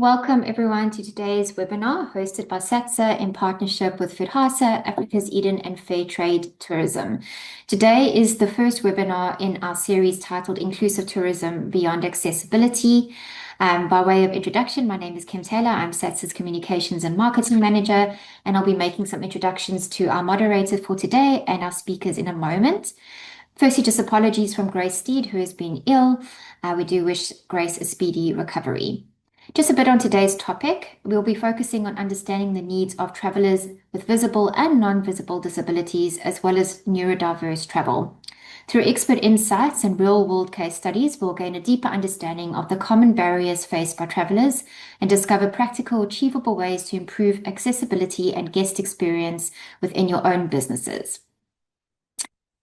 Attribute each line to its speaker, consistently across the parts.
Speaker 1: Welcome everyone to today's webinar hosted by SATSA in partnership with FEDHASA, Africa's Eden and Fair Trade Tourism. Today is the first webinar in our series titled Inclusive Tourism Beyond Accessibility. By way of introduction, my name is Kim Taylor. I'm SATSA's Communications and Marketing Manager, and I'll be making some introductions to our moderator for today and our speakers in a moment. Firstly, just apologies from Grace Steed, who has been ill. We do wish Grace a speedy recovery. Just a bit on today's topic, we'll be focusing on understanding the needs of travelers with visible and non-visible disabilities, as well as neurodiverse travel. Through expert insights and real-world case studies, we'll gain a deeper understanding of the common barriers faced by travelers and discover practical, achievable ways to improve accessibility and guest experience within your own businesses.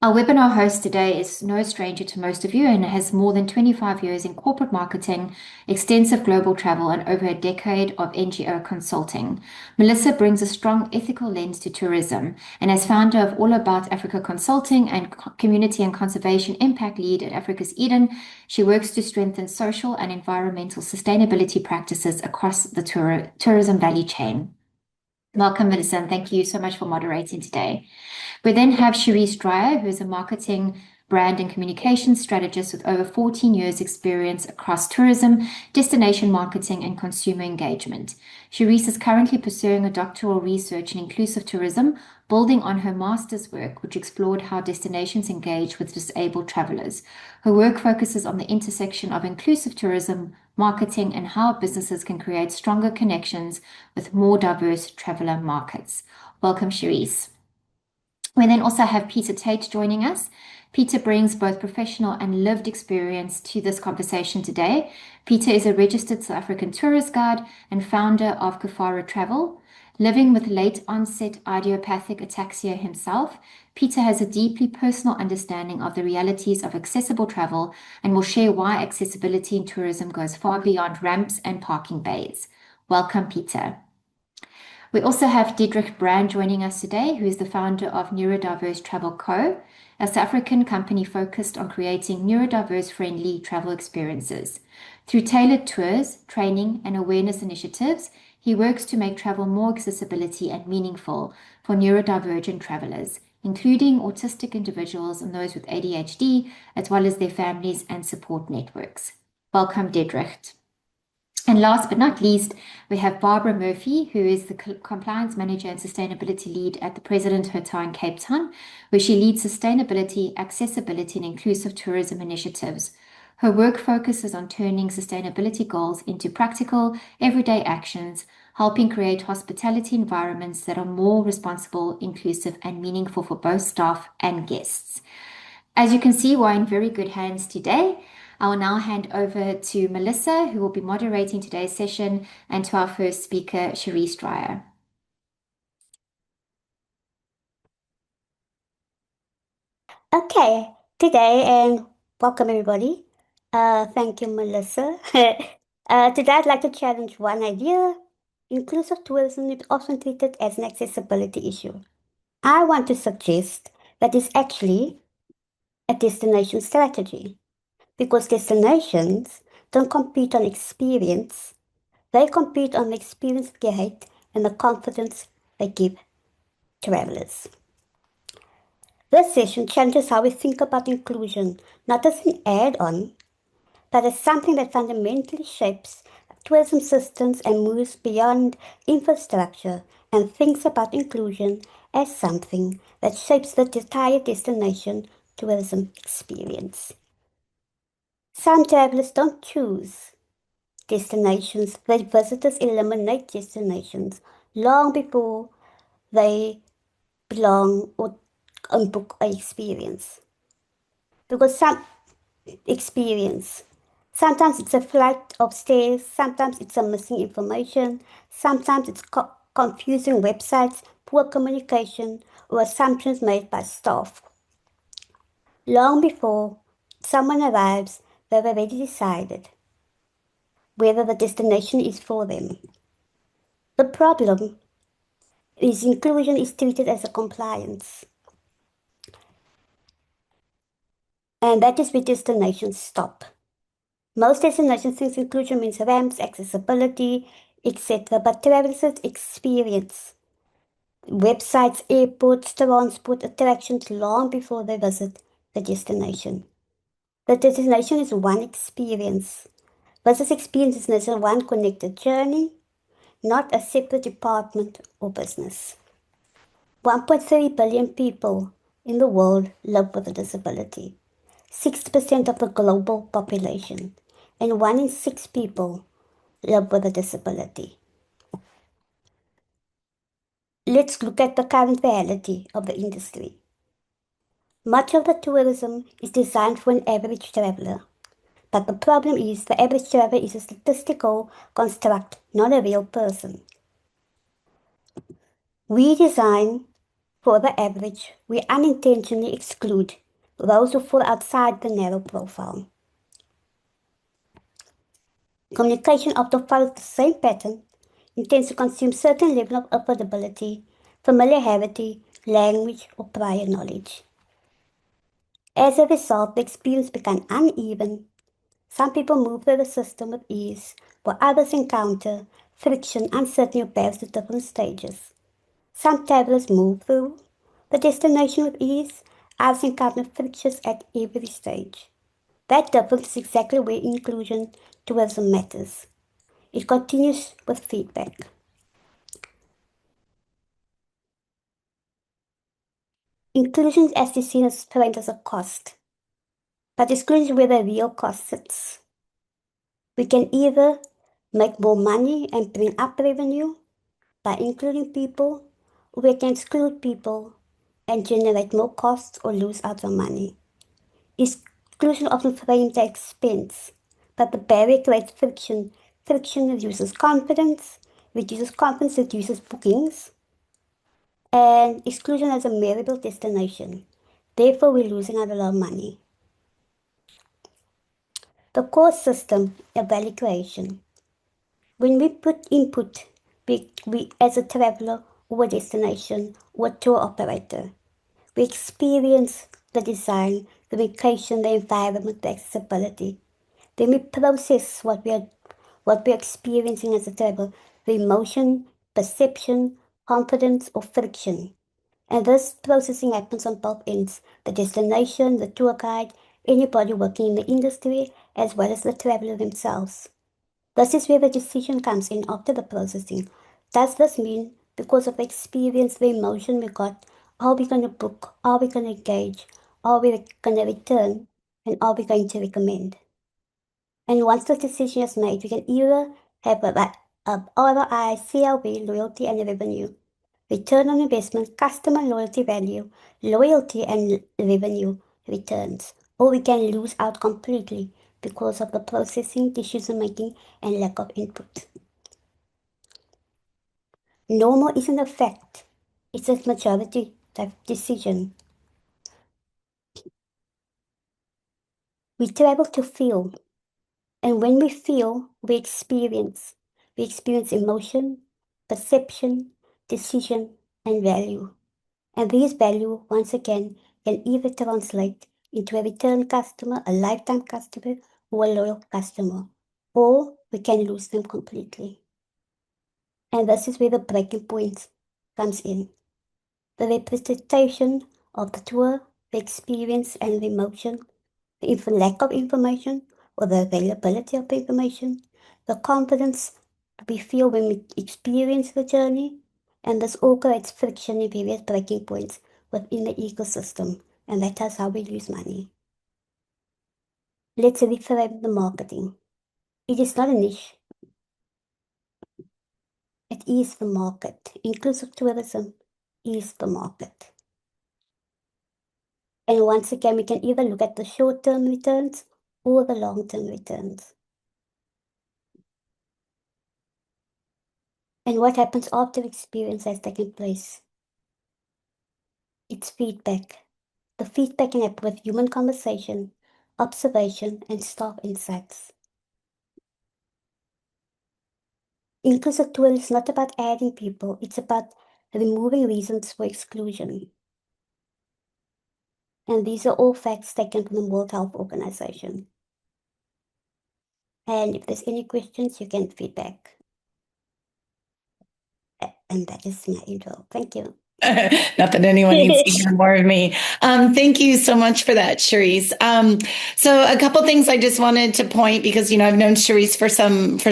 Speaker 1: Our webinar host today is no stranger to most of you and has more than 25 years in corporate marketing, extensive global travel, and over a decade of NGO consulting. Melissa brings a strong ethical lens to tourism, and as founder of All About Africa Consulting and Community and Conservation Impact Lead at Africa's Eden, she works to strengthen social and environmental sustainability practices across the tourism value chain. Welcome, Melissa, and thank you so much for moderating today. We then have Sherise Dreyer, who is a marketing, brand and communications strategist with over 14 years experience across tourism, destination marketing and consumer engagement. Sherise is currently pursuing a doctoral research in inclusive tourism, building on her master's work, which explored how destinations engage with disabled travelers. Her work focuses on the intersection of inclusive tourism, marketing, and how businesses can create stronger connections with more diverse traveler markets. Welcome, Sherise. We then also have Peter Tait joining us. Peter brings both professional and lived experience to this conversation today. Peter is a registered South African tourist guide and founder of Kifaru Travel. Living with late onset idiopathic ataxia himself, Peter has a deeply personal understanding of the realities of accessible travel and will share why accessibility in tourism goes far beyond ramps and parking bays. Welcome, Peter. We also have Diedrich Brand joining us today, who is the founder of NeuroDiverse Travel Co, a South African company focused on creating neurodiverse-friendly travel experiences. Through tailored tours, training, and awareness initiatives, he works to make travel more accessibility and meaningful for neurodivergent travelers, including autistic individuals and those with ADHD, as well as their families and support networks. Welcome, Diedrich. And last but not least, we have Barbara Murphy, who is the Compliance Manager and Sustainability Lead at the President Hotel in Cape Town, where she leads sustainability, accessibility, and inclusive tourism initiatives. Her work focuses on turning sustainability goals into practical, everyday actions, helping create hospitality environments that are more responsible, inclusive, and meaningful for both staff and guests. As you can see, we're in very good hands today. I will now hand over to Melissa, who will be moderating today's session, and to our first speaker, Sherise Dreyer.
Speaker 2: Okay, today and welcome everybody. Thank you, Melissa. Today I'd like to challenge one idea. Inclusive tourism is often treated as an accessibility issue. I want to suggest that it's actually a destination strategy, because destinations don't compete on experience. They compete on the experience they get and the confidence they give travelers. This session challenges how we think about inclusion, not as an add-on, but as something that fundamentally shapes tourism systems and moves beyond infrastructure, and thinks about inclusion as something that shapes the entire destination tourism experience. Some travelers don't choose destinations, their visitors eliminate destinations long before they belong or book an experience. Because sometimes it's a flight of stairs, sometimes it's a missing information, sometimes it's confusing websites, poor communication, or assumptions made by staff. Long before someone arrives, they've already decided whether the destination is for them. The problem is inclusion is treated as a compliance. And that is where destinations stop. Most destinations think inclusion means ramps, accessibility, etc. But travelers experience websites, airports, transport, attractions long before they visit the destination. The destination is one experience. Versus experience is one connected journey, not a separate department or business. 1.3 billion people in the world live with a disability, 60% of the global population, and 1 in 6 people live with a disability. Let's look at the current reality of the industry. Much of the tourism is designed for an average traveler, but the problem is the average traveler is a statistical construct, not a real person. We design for the average. We unintentionally exclude those who fall outside the narrow profile. Communication often follows the same pattern, intends to consume certain level of affordability, familiarity, language, or prior knowledge. As a result, the experience becomes uneven. Some people move through the system with ease, while others encounter friction, uncertainty, or barriers at different stages. Some travelers move through the destination with ease, others encounter frictions at every stage. That difference is exactly where inclusion tourism matters. It continues with feedback. Inclusion is actually seen as framed as a cost, but exclusion is where the real cost sits. We can either make more money and bring up revenue by including people, or we can exclude people and generate more costs or lose out on money. Exclusion often frames the expense, but the barrier creates friction. Friction reduces confidence, reduces bookings, and exclusion as a measurable destination. Therefore, we're losing out a lot of money. The core system of value creation. When we put input, we as a traveler or a destination or a tour operator, we experience the design, the location, the environment, the accessibility. Then we process what we're experiencing as a traveler, the emotion, perception, confidence, or friction. And this processing happens on both ends, the destination, the tour guide, anybody working in the industry, as well as the traveler themselves. This is where the decision comes in after the processing. Does this mean because of the experience, the emotion we got, are we going to book, are we going to engage, are we going to return, and are we going to recommend? And once the decision is made, we can either have a ROI, CLV, loyalty and revenue, return on investment, customer loyalty value, loyalty and revenue returns, or we can lose out completely because of the processing, decision making, and lack of input. Normal isn't a fact, it's a majority decision. We travel to feel, and when we feel, we experience. We experience emotion, perception, decision, and value. And these value, once again, can either translate into a return customer, a lifetime customer, or a loyal customer, or we can lose them completely. And this is where the breaking point comes in. The representation of the tour, the experience and the emotion, the lack of information or the availability of information, the confidence we feel when we experience the journey, and this all creates friction in various breaking points within the ecosystem, and that is how we lose money. Let's reframe the marketing. It is not a niche. It is the market. Inclusive tourism is the market. And once again, we can either look at the short-term returns or the long-term returns. And what happens after experience has taken place? It's feedback. The feedback can happen with human conversation, observation, and staff insights. Inclusive tourism is not about adding people, it's about removing reasons for exclusion. And these are all facts taken from the World Health Organization. And if there's any questions, you can feedback. And that is my intro. Thank you.
Speaker 3: Not that anyone needs to hear more of me. Thank you so much for that, Sherise. So a couple things I just wanted to point, because, I've known Sherise for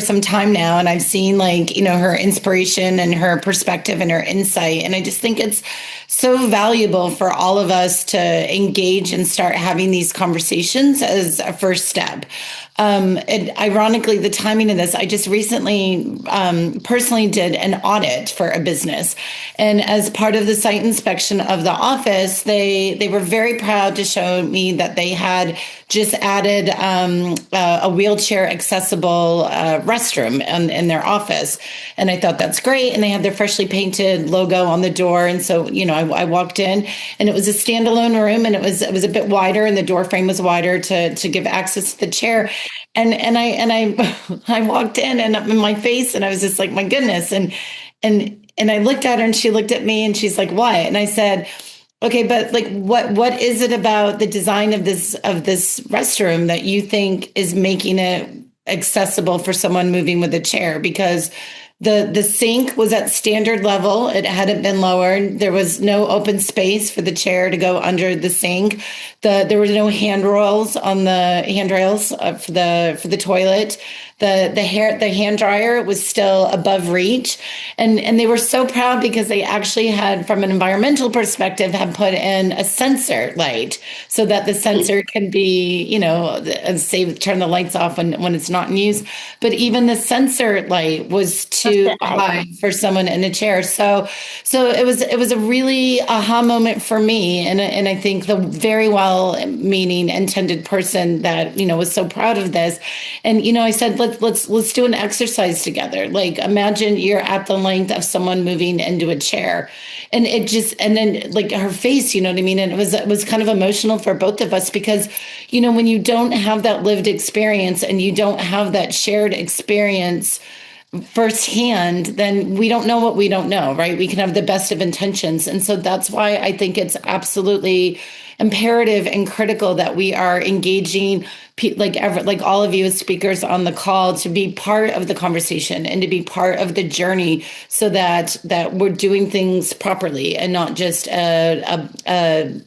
Speaker 3: some time now, and I've seen her inspiration and her perspective and her insight. And I just think it's so valuable for all of us to engage and start having these conversations as a first step. And ironically, the timing of this, I just recently personally did an audit for a business. And as part of the site inspection of the office, they were very proud to show me that they had just added a wheelchair accessible restroom in their office. And I thought that's great. And they had their freshly painted logo on the door. And so, I walked in, and it was a standalone room, and it was a bit wider, and the door frame was wider to give access to the chair. And I walked in, and up in my face, and I was just like, my goodness. And I looked at her, and she looked at me, and she's like, what? And I said, okay, but what is it about the design of this restroom that you think is making it accessible for someone moving with a chair? Because the sink was at standard level. It hadn't been lowered. There was no open space for the chair to go under the sink. There was no handrails on the handrails for the toilet. The hand dryer was still above reach. And they were so proud because they actually had, from an environmental perspective, had put in a sensor light so that the sensor can be, turn the lights off when it's not in use. But even the sensor light was too high for someone in a chair. So it was a really aha moment for me. And I think the very well-meaning, intended person that, was so proud of this. And, I said, let's do an exercise together. Like, imagine you're at the length of someone moving into a chair, and then her face, you know what I mean? And it was kind of emotional for both of us, because, when you don't have that lived experience and you don't have that shared experience firsthand, then we don't know what we don't know, right? We can have the best of intentions. And so that's why I think it's absolutely imperative and critical that we are engaging, like all of you as speakers on the call, to be part of the conversation and to be part of the journey, so that we're doing things properly and not just a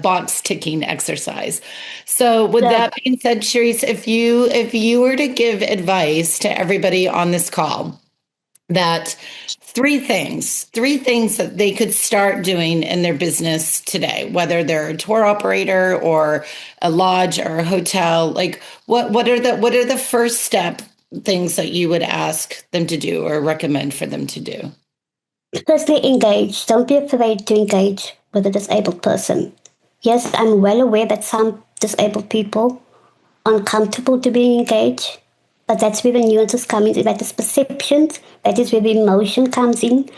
Speaker 3: box ticking exercise. So with that being said, Sherise, if you were to give advice to everybody on this call, that three things that they could start doing in their business today, whether they're a tour operator or a lodge or a hotel, what are the first step things that you would ask them to do or recommend for them to do?
Speaker 2: Firstly, engage. Don't be afraid to engage with a disabled person. Yes, I'm well aware that some disabled people are uncomfortable to be engaged. But that's where the nuances come in, that is perceptions, that is where the emotion comes in,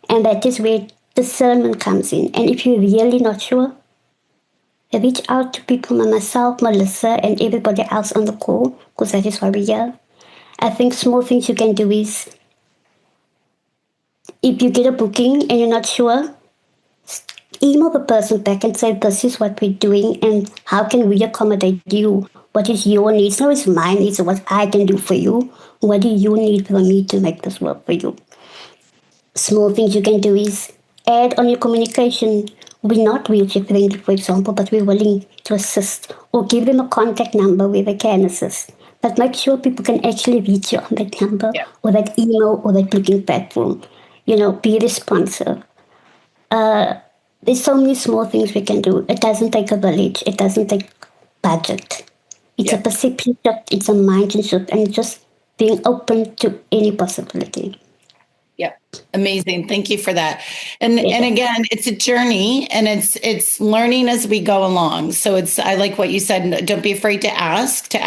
Speaker 2: and that is where discernment comes in. And if you're really not sure, reach out to people like myself, Melissa, and everybody else on the call, because that is why we're here. I think small things you can do is, if you get a booking and you're not sure, email the person back and say, this is what we're doing, and how can we accommodate you? What is your needs? No, it's my needs, what I can do for you. What do you need from me to make this work for you? Small things you can do is add on your communication. We're not wheelchair friendly, for example, but we're willing to assist, or give them a contact number where they can assist. But make sure people can actually reach you on that number, or that email, or that booking platform. Be responsive. There's so many small things we can do. It doesn't take a village. It doesn't take budget. It's a perception shift, it's a mindset shift, and just being open to any possibility.
Speaker 3: Yep. Amazing. Thank you for that. And again, it's a journey, and it's learning as we go along. So I like what you said. Don't be afraid to ask the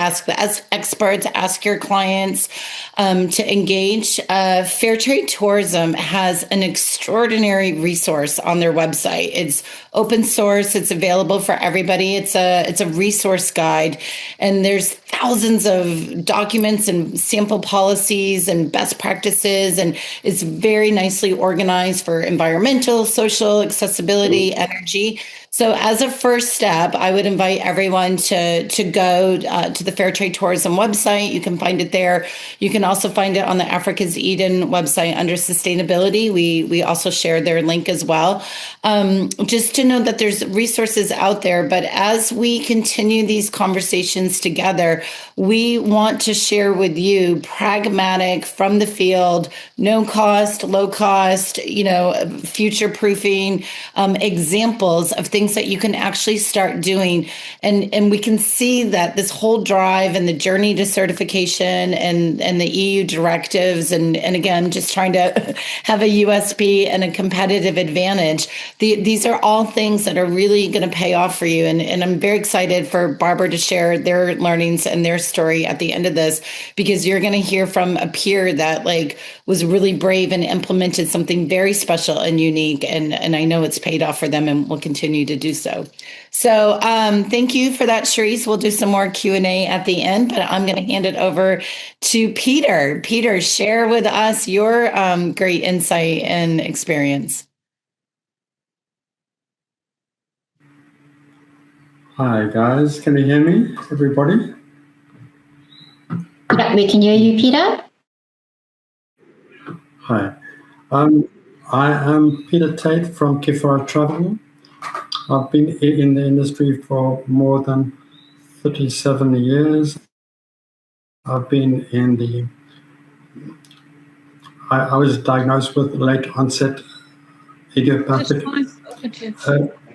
Speaker 3: experts, ask your clients, to engage. Fair Trade Tourism has an extraordinary resource on their website. It's open source. It's available for everybody. It's a resource guide, and there's thousands of documents and sample policies and best practices, and it's very nicely organized for environmental, social, accessibility, energy. So as a first step, I would invite everyone to go to the Fair Trade Tourism website. You can find it there. You can also find it on the Africa's Eden website under sustainability. We also share their link as well. Just to know that there's resources out there. But as we continue these conversations together, we want to share with you pragmatic, from the field, no cost, low cost, future proofing examples of things that you can actually start doing. And we can see that this whole drive and the journey to certification and the EU directives, and again, just trying to have a USP and a competitive advantage. These are all things that are really going to pay off for you. And I'm very excited for Barbara to share their learnings and their story at the end of this, because you're going to hear from a peer that was really brave and implemented something very special and unique. And I know it's paid off for them and will continue to do so. So thank you for that, Sherise. We'll do some more Q&A at the end, but I'm going to hand it over to Peter. Peter, share with us your great insight and experience.
Speaker 4: Hi, guys. Can you hear me, everybody?
Speaker 1: Yeah, we can hear you, Peter.
Speaker 4: Hi. I am Peter Tait from Kifaru Travel. I've been in the industry for more than 37 years. I've been in the... I was diagnosed with late onset idiopathic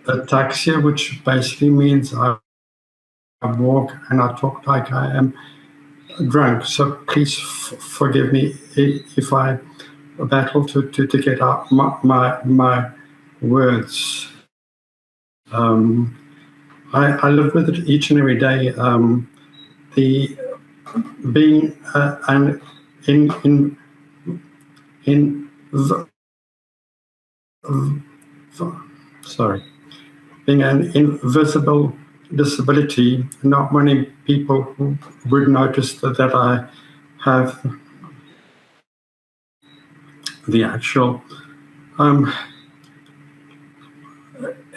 Speaker 4: ataxia, which basically means I walk and I talk like I am drunk. So please forgive me if I battle to get out my words. I live with it each and every day. The being being an invisible disability, not many people would notice that I have the actual.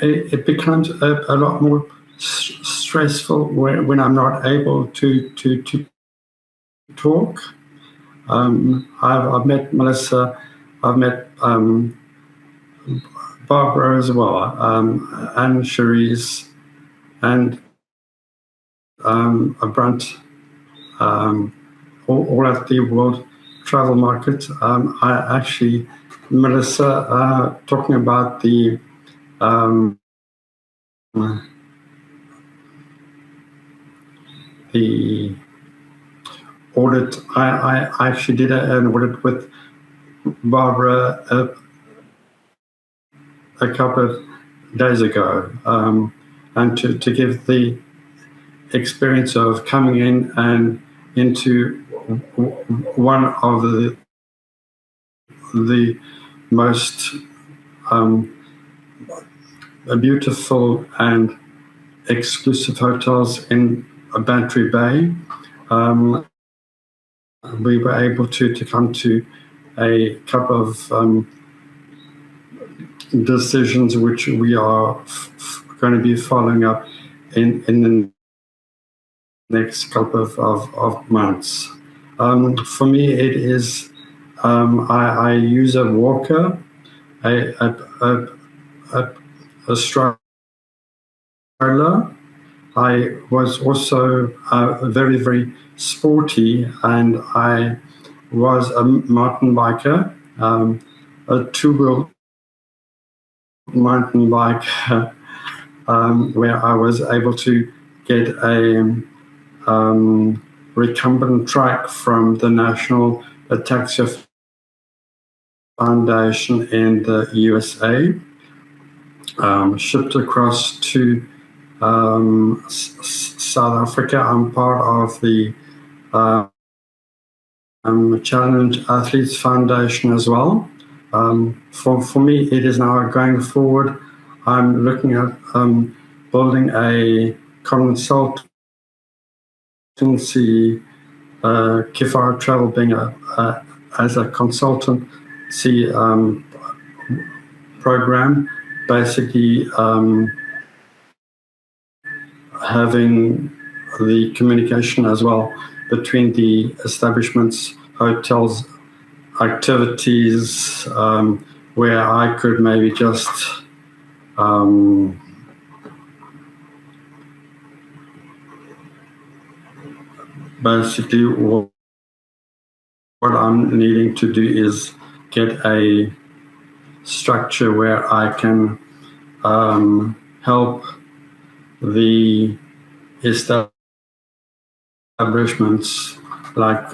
Speaker 4: It becomes a lot more stressful when I'm not able to talk. I've met Melissa, I've met Barbara as well, and Sherise, and Brand, all at the World Travel Market. I actually, Melissa, talking about the audit. I actually did an audit with Barbara a couple of days ago, and to give the experience of coming in and into one of the most beautiful and exclusive hotels in Bantry Bay. We were able to come to a couple of decisions which we are going to be following up in the next couple of months. For me, it is I use a walker, a stroller. I was also very, very sporty, and I was a mountain biker, a two-wheel mountain bike, where I was able to get a recumbent track from the National Ataxia Foundation in the USA, shipped across to South Africa. I'm part of the Challenge Athletes Foundation as well. For me, it is now going forward. I'm looking at building a consultancy, Kifaru Travel being as a consultancy program, basically having the communication as well between the establishments, hotels, activities, where I could maybe just basically what I'm needing to do is get a structure where I can help the establishments, like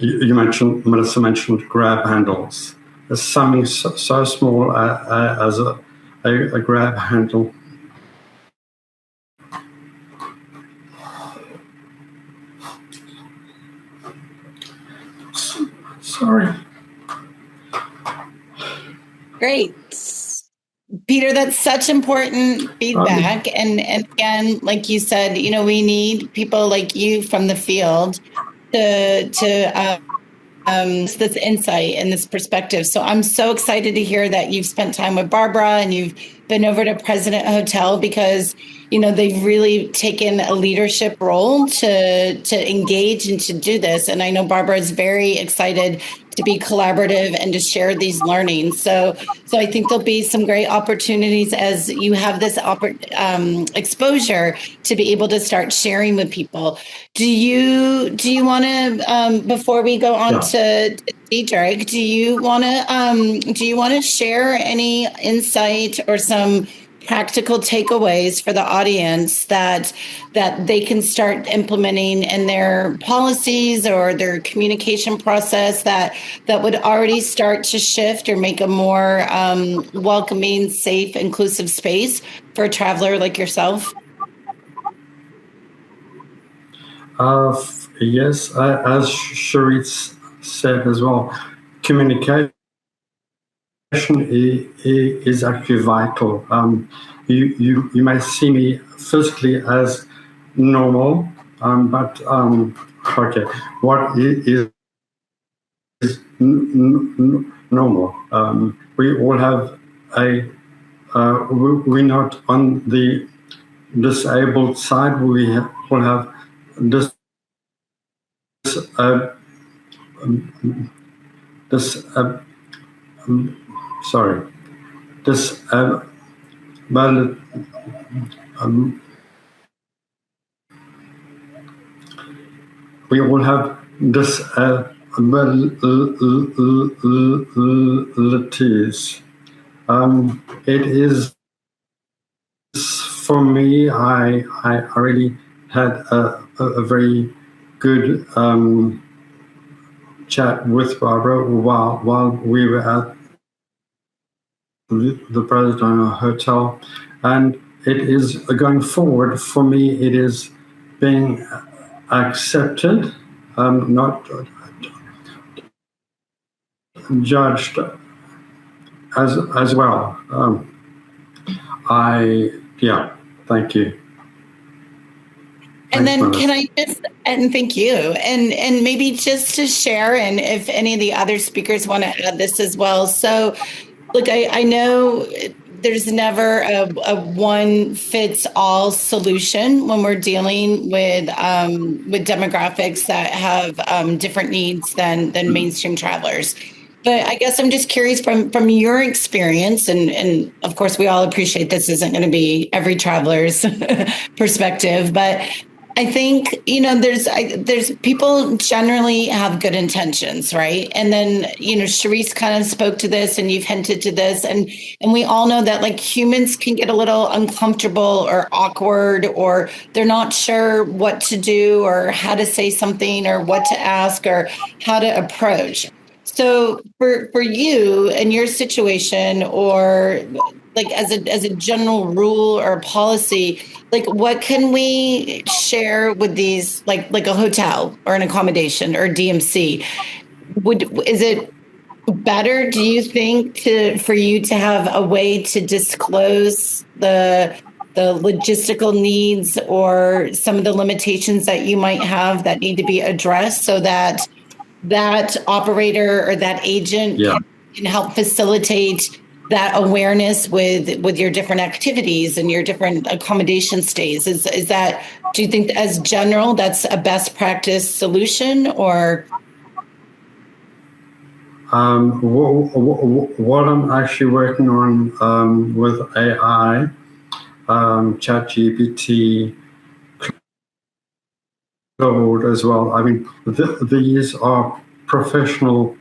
Speaker 4: Melissa mentioned grab handles. There's something so small as a grab handle. Sorry.
Speaker 3: Great. Peter, that's such important feedback. And again, like you said, we need people like you from the field to this insight and this perspective. So I'm so excited to hear that you've spent time with Barbara and you've been over to President Hotel, because they've really taken a leadership role to engage and to do this. And I know Barbara is very excited to be collaborative and to share these learnings. So I think there'll be some great opportunities as you have this exposure to be able to start sharing with people. Do you want to, before we go on to Diedrich, do you want to share any insight or some practical takeaways for the audience that they can start implementing in their policies or their communication process that would already start to shift or make a more welcoming, safe, inclusive space for a traveler like yourself?
Speaker 4: Yes, as Sherise said as well, communication is actually vital. You may see me physically as normal, but okay, what is normal? We all have we're not on the disabled side. We all have we all have disabilities. It is, for me, I really had a very good chat with Barbara while we were at the President Hotel, and it is going forward. For me, it is being accepted, not judged as well. Thank you.
Speaker 3: And then can I just, and thank you, and maybe just to share, and if any of the other speakers want to add this as well. So look, I know there's never a one fits all solution when we're dealing with demographics that have different needs than mainstream travelers. But I guess I'm just curious from your experience, and of course we all appreciate this isn't going to be every traveler's perspective, but I think, there's people generally have good intentions, right? And then, Sherise kind of spoke to this and you've hinted to this, and we all know that like humans can get a little uncomfortable or awkward, or they're not sure what to do or how to say something or what to ask or how to approach. So for you and your situation, or like as a general rule or policy, like what can we share with these, like a hotel or an accommodation or DMC? Is it better, do you think, for you to have a way to disclose the logistical needs or some of the limitations that you might have that need to be addressed, so that operator or that agent can help facilitate that awareness with your different activities and your different accommodation stays? Is that, do you think as general, that's a best practice solution, or?
Speaker 4: What I'm actually working on with AI, ChatGPT, Claude as well. I mean, these are professional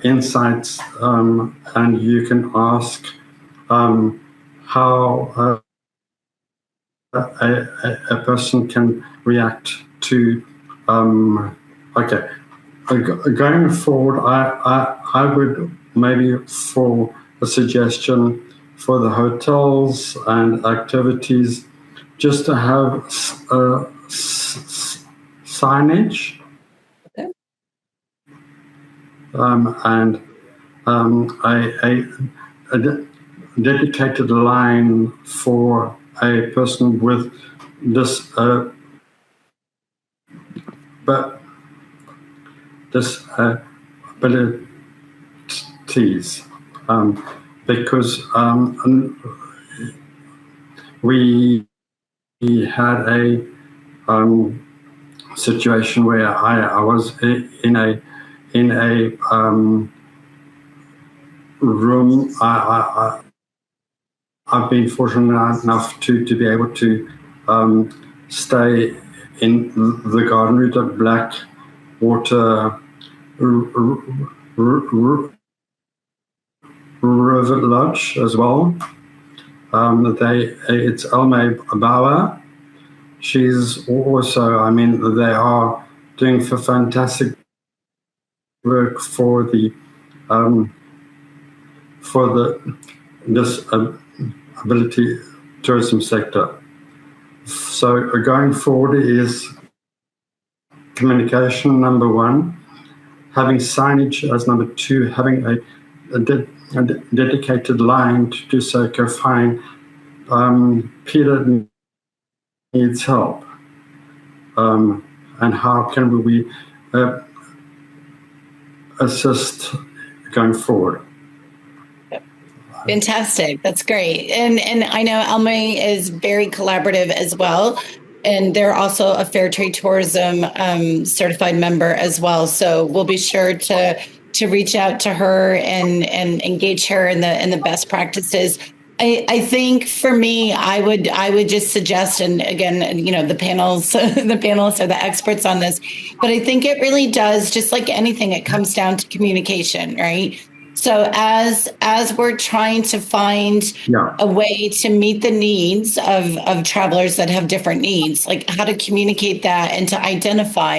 Speaker 4: insights, and you can ask how a person can react to. Okay, going forward, I would maybe for a suggestion for the hotels and activities, just to have signage.
Speaker 3: Okay.
Speaker 4: And a dedicated line for a person with this disabilities, because we had a situation where I was in a room. I've been fortunate enough to be able to stay in the garden route at Blackwater River Lodge as well. It's Elme Bauer. She's also, I mean, they are doing fantastic work for the disability tourism sector. So going forward is communication, number one, having signage as number two, having a dedicated line to do so. Go fine. Peter needs help, and how can we assist going forward?
Speaker 3: Fantastic. That's great. And I know Elme is very collaborative as well. And they're also a Fair Trade Tourism certified member as well. So we'll be sure to reach out to her and engage her in the best practices. I think for me, I would just suggest, and again, you know, the panelists are the experts on this, but I think it really does, just like anything, it comes down to communication, right? So as we're trying to find a way to meet the needs of travelers that have different needs, like how to communicate that and to identify.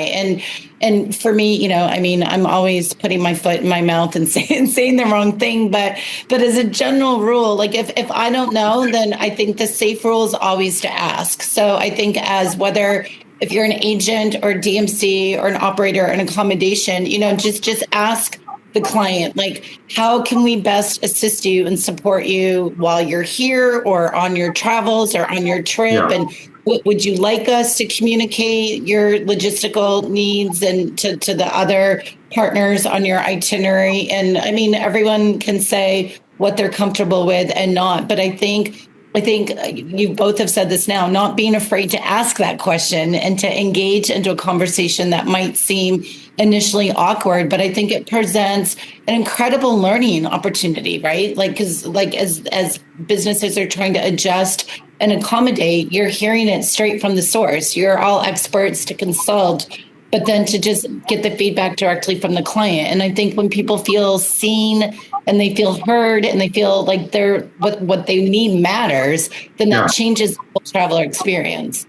Speaker 3: And for me, you know, I mean, I'm always putting my foot in my mouth and saying the wrong thing, but as a general rule, like if I don't know, then I think the safe rule is always to ask. So I think if you're an agent or DMC or an operator or an accommodation, you know, just ask the client, like, how can we best assist you and support you while you're here or on your travels or on your trip? And what would you like us to communicate your logistical needs and to the other partners on your itinerary? And I mean, everyone can say what they're comfortable with and not, but I think you both have said this now, not being afraid to ask that question and to engage into a conversation that might seem initially awkward, but I think it presents an incredible learning opportunity, right? Like, because like as businesses are trying to adjust and accommodate, you're hearing it straight from the source. You're all experts to consult, but then to just get the feedback directly from the client. And I think when people feel seen and they feel heard and they feel like what they need matters, then that changes the whole traveler experience.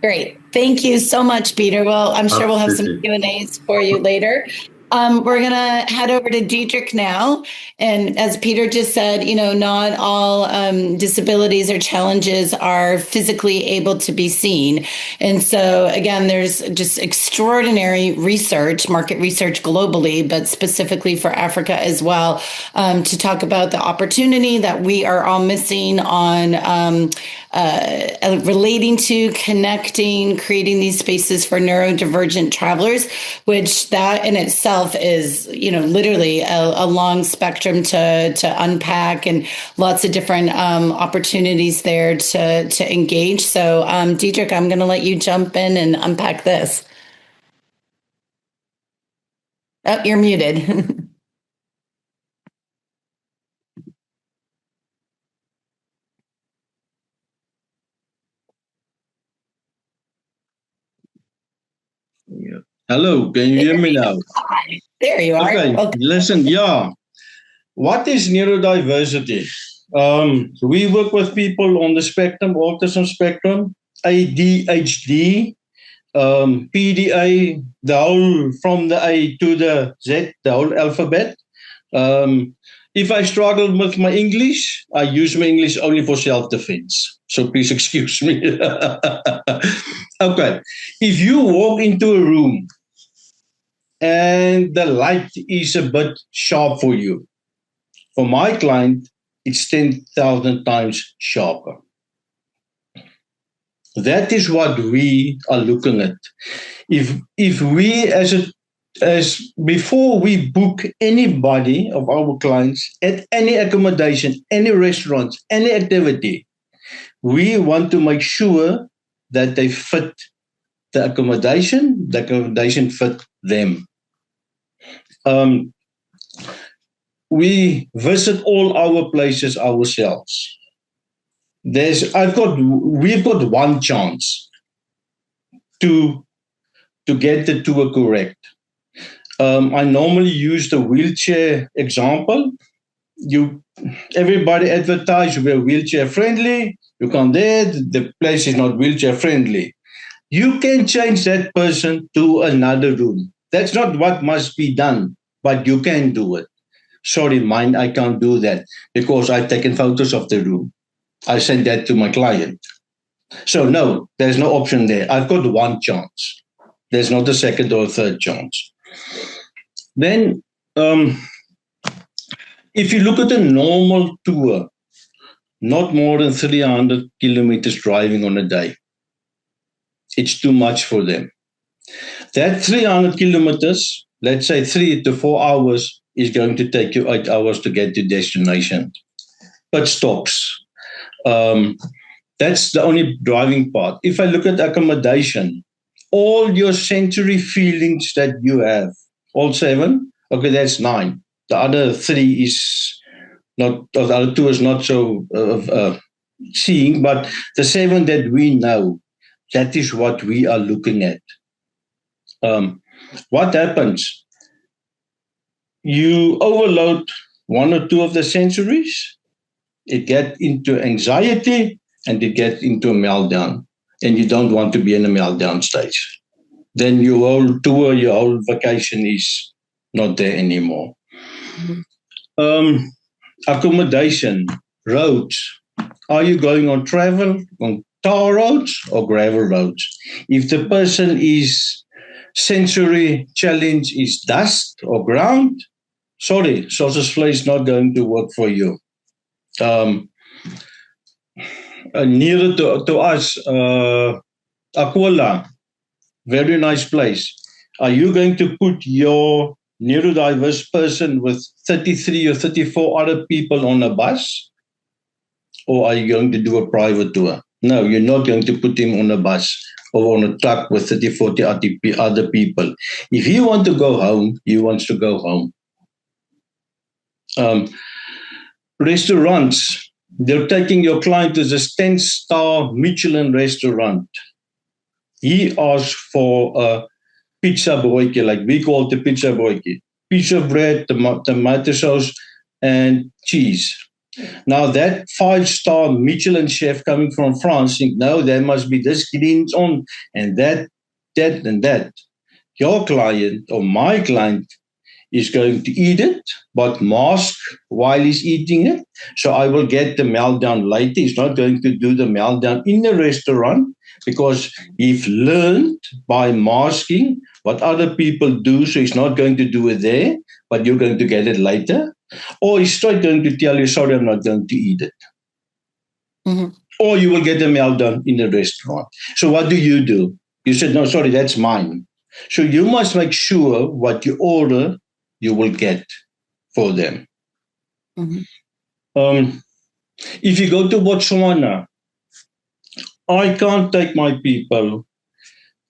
Speaker 3: Great. Thank you so much, Peter. Well, I'm sure we'll have some Q&As for you later. We're going to head over to Diedrich now. And as Peter just said, you know, not all disabilities or challenges are physically able to be seen. And so, again, there's just extraordinary research, market research globally, but specifically for Africa as well, to talk about the opportunity that we are all missing on relating to, connecting, creating these spaces for neurodivergent travelers, which that in itself is, literally a long spectrum to unpack, and lots of different opportunities there to engage. So, Diedrich, I'm going to let you jump in and unpack this. Oh, you're muted.
Speaker 5: Hello, can you hear me now?
Speaker 3: There you are.
Speaker 5: Okay, listen, What is neurodiversity? We work with people on the spectrum, autism spectrum, ADHD, PDA, from the A to the Z, the whole alphabet. If I struggle with my English, I use my English only for self-defense. So please excuse me. Okay. If you walk into a room and the light is a bit sharp for you, for my client, it's 10,000 times sharper. That is what we are looking at. If we, as before we book anybody of our clients at any accommodation, any restaurant, any activity, we want to make sure that they fit the accommodation fit them. We visit all our places ourselves. We've got one chance to get the tour correct. I normally use the wheelchair example. Everybody advertise we're wheelchair friendly. You come there, the place is not wheelchair friendly. You can change that person to another room. That's not what must be done, but you can do it. Sorry, mine, I can't do that because I've taken photos of the room. I sent that to my client. So no, there's no option there. I've got one chance. There's not a second or a third chance. Then, if you look at a normal tour, not more than 300 kilometers driving on a day. It's too much for them. That 300 kilometers, let's say 3 to 4 hours, is going to take you 8 hours to get to destination. But stops. That's the only driving part. If I look at accommodation, all your sensory feelings that you have, all 7, okay, that's 9. The other 3 is not, or the other 2 is not so seeing, but the 7 that we know, that is what we are looking at. What happens? You overload 1 or 2 of the sensories, it gets into anxiety, and it gets into a meltdown. And you don't want to be in a meltdown stage. Then your whole tour, your whole vacation is not there anymore. Mm-hmm. Accommodation, roads. Are you going on travel, on tar roads or gravel roads? If the person is sensory challenge is dust or ground, sorry, sausage flay is not going to work for you. Nearer to us, Aquila, very nice place. Are you going to put your neurodiverse person with 33 or 34 other people on a bus? Or are you going to do a private tour? No, you're not going to put him on a bus or on a truck with 30, 40 other people. If he wants to go home, he wants to go home. Restaurants. They're taking your client to this 10-star Michelin restaurant. He asked for a pizza broodje, like we call it the pizza broodje. Pizza bread, tomato sauce, and cheese. Now that 5-star Michelin chef coming from France think, no, there must be this greens on and that, and that. Your client or my client is going to eat it, but mask while he's eating it. So I will get the meltdown later. He's not going to do the meltdown in the restaurant because he's learned by masking what other people do. So he's not going to do it there, but you're going to get it later. Or he's straight going to tell you, sorry, I'm not going to eat it.
Speaker 3: Mm-hmm.
Speaker 5: or you will get a meltdown in the restaurant. So what do? You said, no, sorry, that's mine. So you must make sure what you order, you will get for them.
Speaker 3: Mm-hmm.
Speaker 5: If you go to Botswana, I can't take my people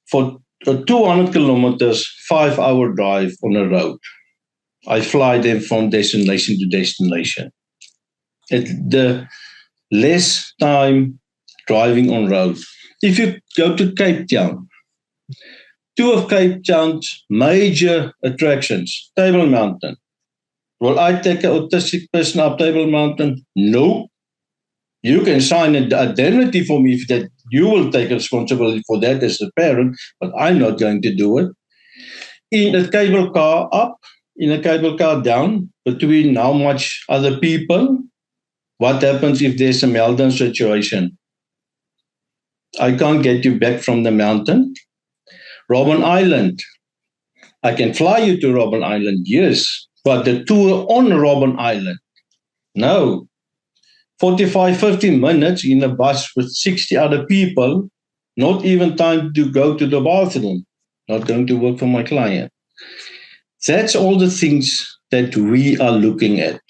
Speaker 5: for 200 kilometers, 5-hour drive on a road. I fly them from destination to destination. The less time driving on road. If you go to Cape Town, two of Cape Town's major attractions, Table Mountain. Will I take an autistic person up Table Mountain? No. You can sign an indemnity for me if that you will take responsibility for that as a parent, but I'm not going to do it. In a cable car up, in a cable car down, between how much other people, what happens if there's a meltdown situation? I can't get you back from the mountain. Robben Island. I can fly you to Robben Island, yes, but the tour on Robben Island, no. 45, 50 minutes in a bus with 60 other people, not even time to go to the bathroom, not going to work for my client. That's all the things that we are looking at.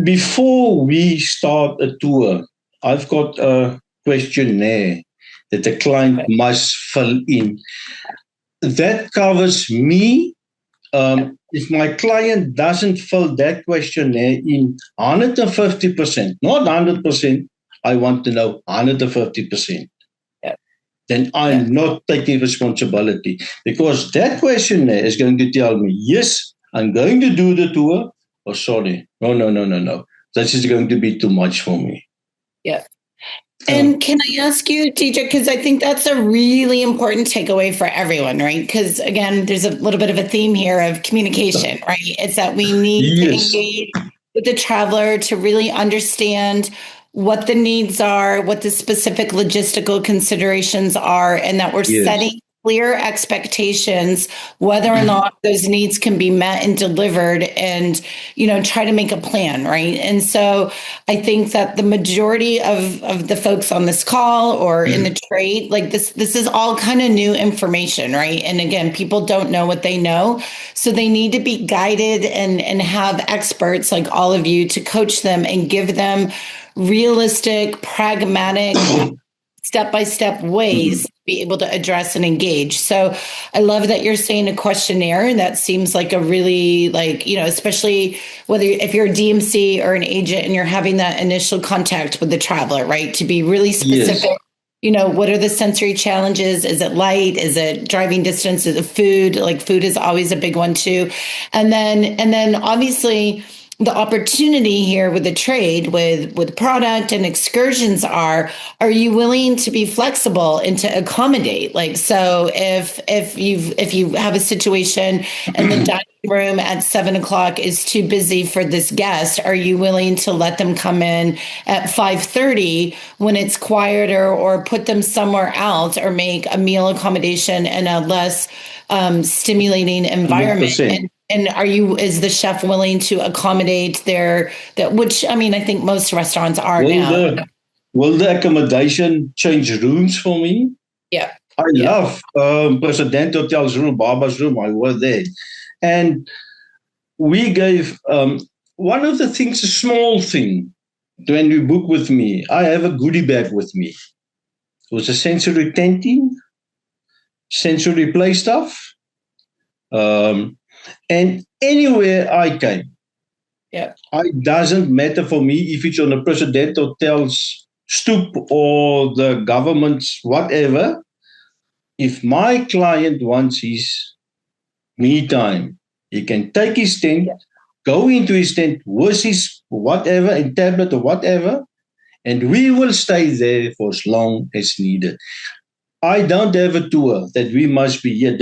Speaker 5: Before we start a tour, I've got a questionnaire that the client must fill in. That covers me. If my client doesn't fill that questionnaire in 150%, not 100%, I want to know 150%. Then I'm not taking responsibility, because that questionnaire is going to tell me, yes, I'm going to do the tour, or sorry, no. This is going to be too much for me.
Speaker 3: Yeah. And can I ask you, Diedrich, because I think that's a really important takeaway for everyone, right? Because again, there's a little bit of a theme here of communication, right? It's that we need to engage with the traveler to really understand what the needs are, what the specific logistical considerations are, and that we're setting clear expectations, whether or not those needs can be met and delivered, and, try to make a plan, right? And so I think that the majority of the folks on this call or in the trade, like this is all kind of new information, right? And again, people don't know what they know. So they need to be guided and have experts like all of you to coach them and give them realistic, pragmatic, step-by-step ways to be able to address and engage. So I love that you're saying a questionnaire. That seems like a really, especially if you're a DMC or an agent and you're having that initial contact with the traveler, right? To be really specific. Yes. What are the sensory challenges? Is it light? Is it driving distance? Is it food? Like food is always a big one too. And then obviously the opportunity here with the trade with product and excursions are you willing to be flexible and to accommodate? Like, so if you have a situation and the dining room at 7:00 is too busy for this guest, are you willing to let them come in at 5:30 when it's quieter, or put them somewhere else, or make a meal accommodation in a less stimulating environment? And is the chef willing to accommodate which, I think most restaurants are now.
Speaker 5: Will the accommodation change rooms for me?
Speaker 3: Yeah.
Speaker 5: I love President Hotel's room, Baba's room. I was there. And we gave one of the things, a small thing, when you book with me, I have a goodie bag with me. It was a sensory tenting, sensory play stuff. And anywhere I came, it doesn't matter for me if it's on a President Hotel's stoop or the government's whatever. If my client wants his me time, he can take his tent, go into his tent with his whatever, and tablet or whatever, and we will stay there for as long as needed. I don't have a tour that we must be here.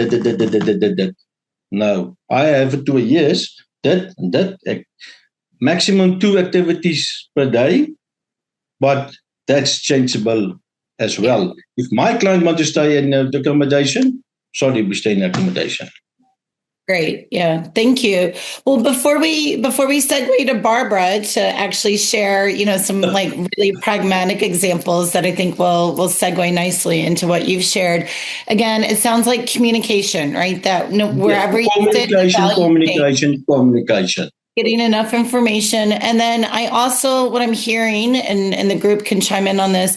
Speaker 5: No, I have a tour, yes, that maximum 2 activities per day, but that's changeable as well. If my client wants to stay in the accommodation, sorry, we stay in accommodation.
Speaker 3: Great. Yeah. Thank you. Well, before we segue to Barbara to actually share, some like really pragmatic examples that I think will segue nicely into what you've shared. Again, it sounds like communication, right? That wherever you sit,
Speaker 5: communication.
Speaker 3: Getting enough information. And then I also, what I'm hearing, and the group can chime in on this,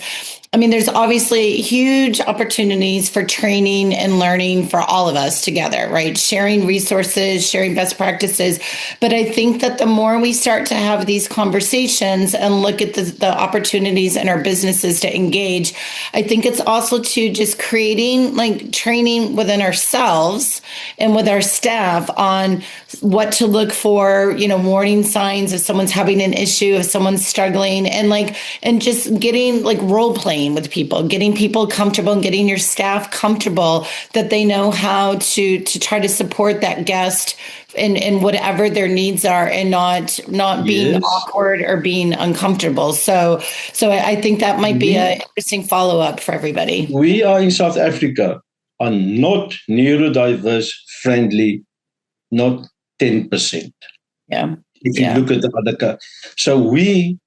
Speaker 3: I mean, there's obviously huge opportunities for training and learning for all of us together, right? Sharing resources, sharing best practices. But I think that the more we start to have these conversations and look at the opportunities in our businesses to engage, I think it's also to just creating like training within ourselves and with our staff on what to look for, warning signs if someone's having an issue, if someone's struggling, and just getting like role playing with people, getting people comfortable and getting your staff comfortable that they know how to try to support that guest in whatever their needs are and not being awkward or being uncomfortable. So I think that might be an interesting follow-up for everybody.
Speaker 5: We are in South Africa are not neurodiverse friendly, not 10%.
Speaker 3: Yeah.
Speaker 5: If you look at the other,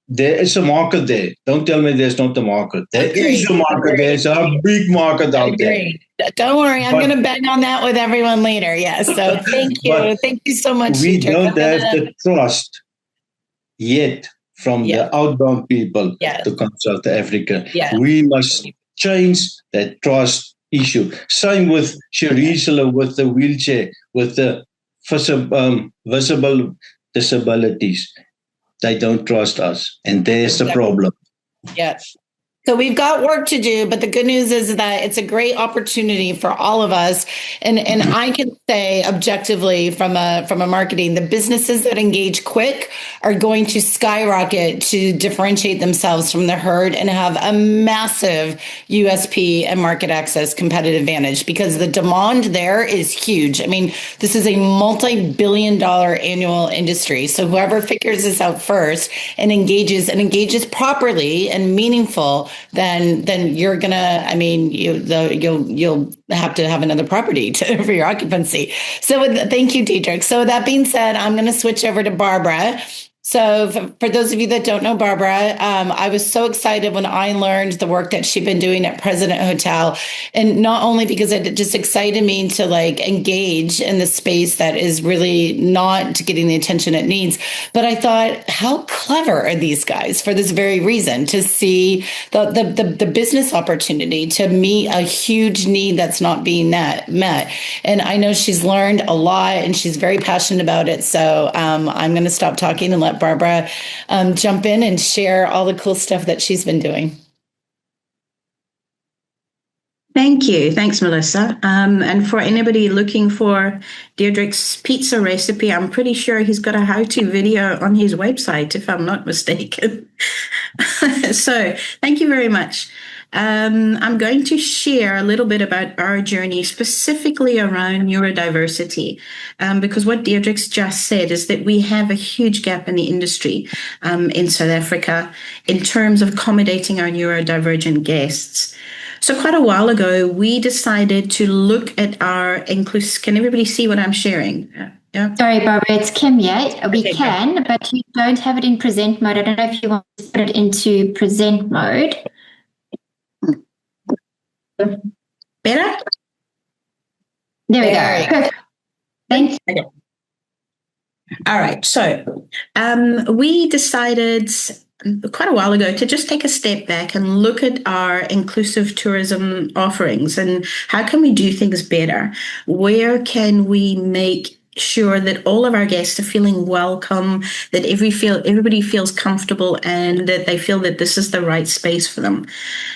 Speaker 5: there is a market there. Don't tell me there's not a market. There is a market. There's a big market out there.
Speaker 3: Don't worry, I'm going to bang on that with everyone later. Yes. So thank you. Thank you so much.
Speaker 5: We don't have the trust yet from the outbound people to come to South Africa. Yeah. We must change that trust issue. Same with Sherise with the wheelchair, with the visible disabilities. They don't trust us, and there's the problem.
Speaker 3: Yes. So we've got work to do, but the good news is that it's a great opportunity for all of us. And I can say objectively from a marketing, the businesses that engage quick are going to skyrocket to differentiate themselves from the herd and have a massive USP and market access competitive advantage because the demand there is huge. I mean, this is a multi-billion-dollar annual industry. So whoever figures this out first and engages properly and meaningful, then you're gonna, I mean, you'll have to have another property for your occupancy. So thank you, Diedrich. So that being said, I'm going to switch over to Barbara. So for those of you that don't know Barbara, I was so excited when I learned the work that she'd been doing at President Hotel. And not only because it just excited me to like engage in the space that is really not getting the attention it needs, but I thought, how clever are these guys for this very reason, to see the business opportunity to meet a huge need that's not being met. And I know she's learned a lot and she's very passionate about it. So I'm going to stop talking and let Barbara jump in and share all the cool stuff that she's been doing.
Speaker 6: Thank you. Thanks, Melissa. And for anybody looking for Diedrich's pizza recipe, I'm pretty sure he's got a how-to video on his website, if I'm not mistaken. So thank you very much. I'm going to share a little bit about our journey specifically around neurodiversity, because what Diedrich's just said is that we have a huge gap in the industry in South Africa in terms of accommodating our neurodivergent guests. So quite a while ago, we decided to look at our inclusive. Can everybody see what I'm sharing? Yeah.
Speaker 1: Sorry, Barbara, it's Kim yet. We can, but you don't have it in present mode. I don't know if you want to put it into present mode.
Speaker 6: Better?
Speaker 1: There we go. Perfect. Thank you.
Speaker 6: Okay. All right. So we decided quite a while ago to just take a step back and look at our inclusive tourism offerings and how can we do things better? Where can we make sure that all of our guests are feeling welcome, that everybody feels comfortable and that they feel that this is the right space for them.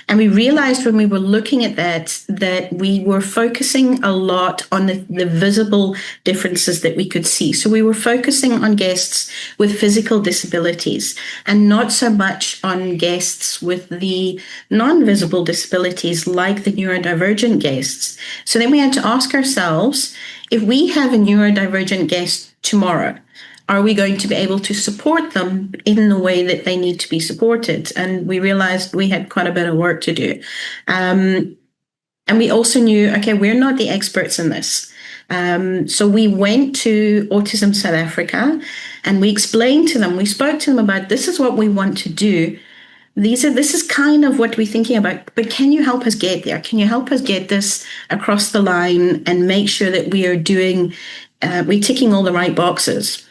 Speaker 6: And we realized when we were looking at that we were focusing a lot on the visible differences that we could see. So we were focusing on guests with physical disabilities and not so much on guests with the non-visible disabilities like the neurodivergent guests. So then we had to ask ourselves, if we have a neurodivergent guest tomorrow, are we going to be able to support them in the way that they need to be supported? And we realized we had quite a bit of work to do. And we also knew, okay, we're not the experts in this. So we went to Autism South Africa and we explained to them, we spoke to them about this is what we want to do. This is kind of what we're thinking about, but can you help us get there? Can you help us get this across the line and make sure that we are we're ticking all the right boxes?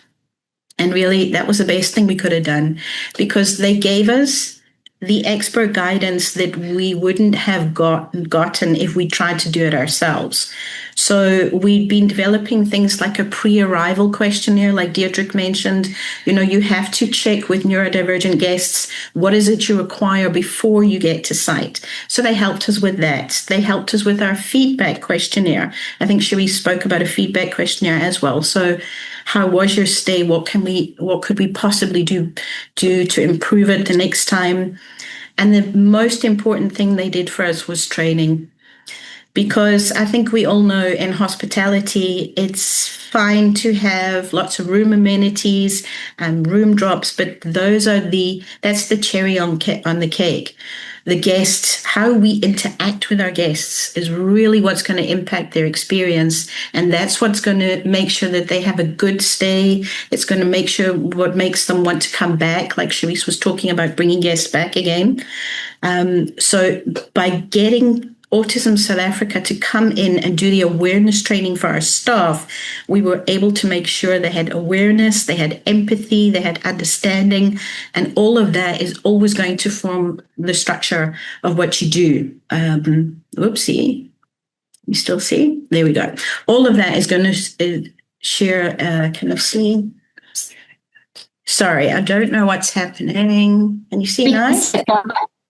Speaker 6: And really, that was the best thing we could have done, because they gave us the expert guidance that we wouldn't have gotten if we tried to do it ourselves. So we've been developing things like a pre-arrival questionnaire, like Diedrich mentioned. You have to check with neurodivergent guests, what is it you require before you get to site? So they helped us with that. They helped us with our feedback questionnaire. I think Sherise spoke about a feedback questionnaire as well. So how was your stay? What could we possibly do to improve it the next time? And the most important thing they did for us was training. Because I think we all know in hospitality, it's fine to have lots of room amenities and room drops, but that's the cherry on the cake. The guests, how we interact with our guests is really what's going to impact their experience. And that's what's going to make sure that they have a good stay. It's going to make sure what makes them want to come back, like Sherise was talking about, bringing guests back again. So by getting Autism South Africa to come in and do the awareness training for our staff, we were able to make sure they had awareness, they had empathy, they had understanding, and all of that is always going to form the structure of what you do. Whoopsie. You still see? There we go. All of that is going to share, can I see? Sorry, I don't know what's happening. Can you see now?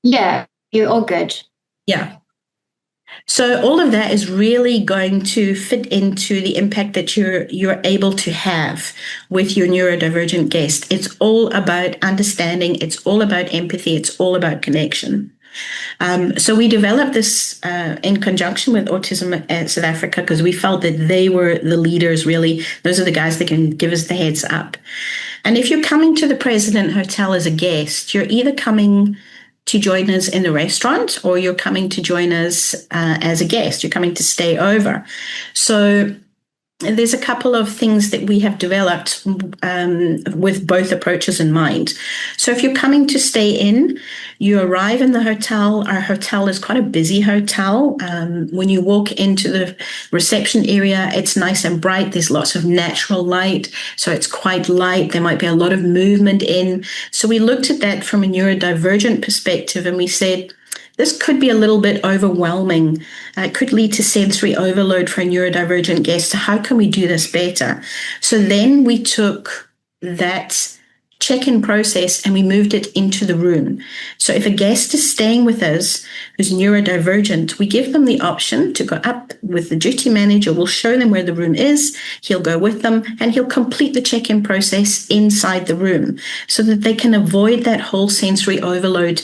Speaker 1: Yeah, you're all good.
Speaker 6: Yeah. So all of that is really going to fit into the impact that you're able to have with your neurodivergent guest. It's all about understanding. It's all about empathy. It's all about connection. So we developed this in conjunction with Autism South Africa, because we felt that they were the leaders, really. Those are the guys that can give us the heads up. And if you're coming to the President Hotel as a guest, you're either coming to join us in the restaurant, or you're coming to join us as a guest. You're coming to stay over. So there's a couple of things that we have developed with both approaches in mind. So if you're coming to stay in, you arrive in the hotel. Our hotel is quite a busy hotel. When you walk into the reception area, it's nice and bright. There's lots of natural light, so it's quite light. There might be a lot of movement in. So we looked at that from a neurodivergent perspective, and we said, this could be a little bit overwhelming. It could lead to sensory overload for a neurodivergent guest. So how can we do this better? So then we took that check-in process and we moved it into the room. So if a guest is staying with us who's neurodivergent, we give them the option to go up with the duty manager. We'll show them where the room is. He'll go with them and he'll complete the check-in process inside the room so that they can avoid that whole sensory overload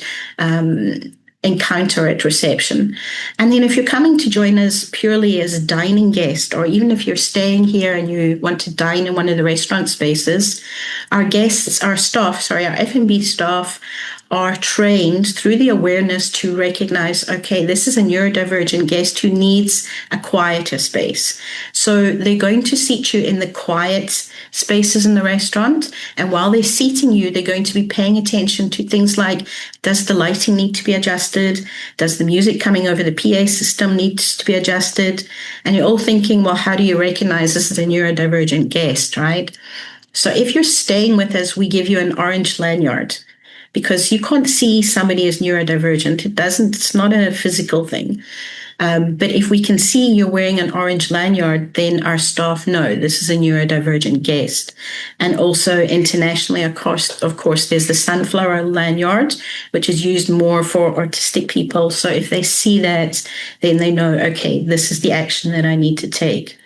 Speaker 6: encounter at reception. And then if you're coming to join us purely as a dining guest, or even if you're staying here and you want to dine in one of the restaurant spaces, our F&B staff are trained through the awareness to recognize, okay, this is a neurodivergent guest who needs a quieter space. So they're going to seat you in the quiet spaces in the restaurant. And while they're seating you, they're going to be paying attention to things like, does the lighting need to be adjusted? Does the music coming over the PA system need to be adjusted? And you're all thinking, well, how do you recognize this as a neurodivergent guest, right? So if you're staying with us, we give you an orange lanyard, because you can't see somebody as neurodivergent. It's not a physical thing. But if we can see you're wearing an orange lanyard, then our staff know this is a neurodivergent guest. And also internationally, of course, there's the sunflower lanyard, which is used more for autistic people. So if they see that, then they know, okay, this is the action that I need to take.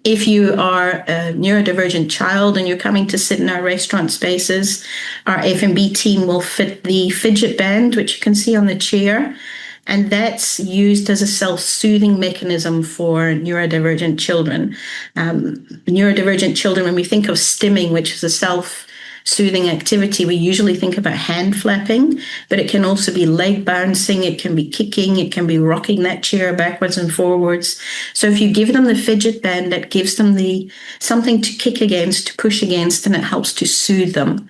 Speaker 6: If you are a neurodivergent child and you're coming to sit in our restaurant spaces, our F&B team will fit the fidget band, which you can see on the chair. And that's used as a self-soothing mechanism for neurodivergent children. Neurodivergent children, when we think of stimming, which is a soothing activity, we usually think about hand flapping, but it can also be leg bouncing, it can be kicking, it can be rocking that chair backwards and forwards. So if you give them the fidget band, that gives them something to kick against, to push against, and it helps to soothe them.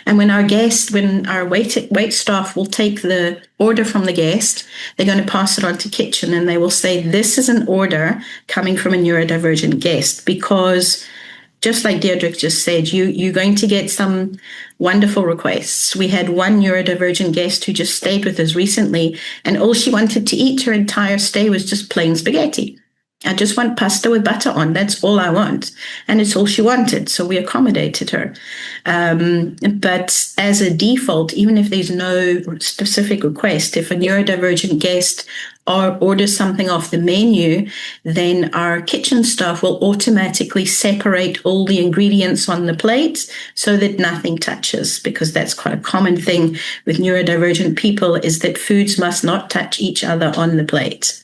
Speaker 6: And when our wait staff will take the order from the guest, they're going to pass it on to kitchen, and they will say, this is an order coming from a neurodivergent guest, because just like Diedrich just said, you're going to get some wonderful requests. We had one neurodivergent guest who just stayed with us recently, and all she wanted to eat her entire stay was just plain spaghetti. I just want pasta with butter on. That's all I want. And it's all she wanted. So we accommodated her. But as a default, even if there's no specific request, if a neurodivergent guest orders something off the menu, then our kitchen staff will automatically separate all the ingredients on the plate so that nothing touches, because that's quite a common thing with neurodivergent people, is that foods must not touch each other on the plate.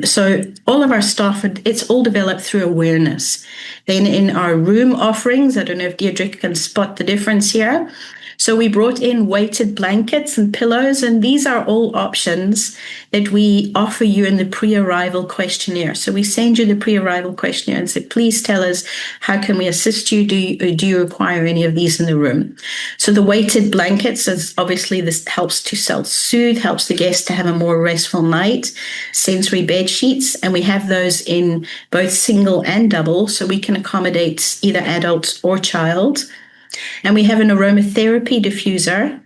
Speaker 6: So all of our staff, it's all developed through awareness. Then in our room offerings, I don't know if Diedrich can spot the difference here. So we brought in weighted blankets and pillows, and these are all options that we offer you in the pre-arrival questionnaire. So we send you the pre-arrival questionnaire and say, please tell us, how can we assist you? Do you require any of these in the room? So the weighted blankets, is obviously this helps to self-soothe, helps the guest to have a more restful night. Sensory bed sheets, and we have those in both single and double, so we can accommodate either adult or child. And we have an aromatherapy diffuser.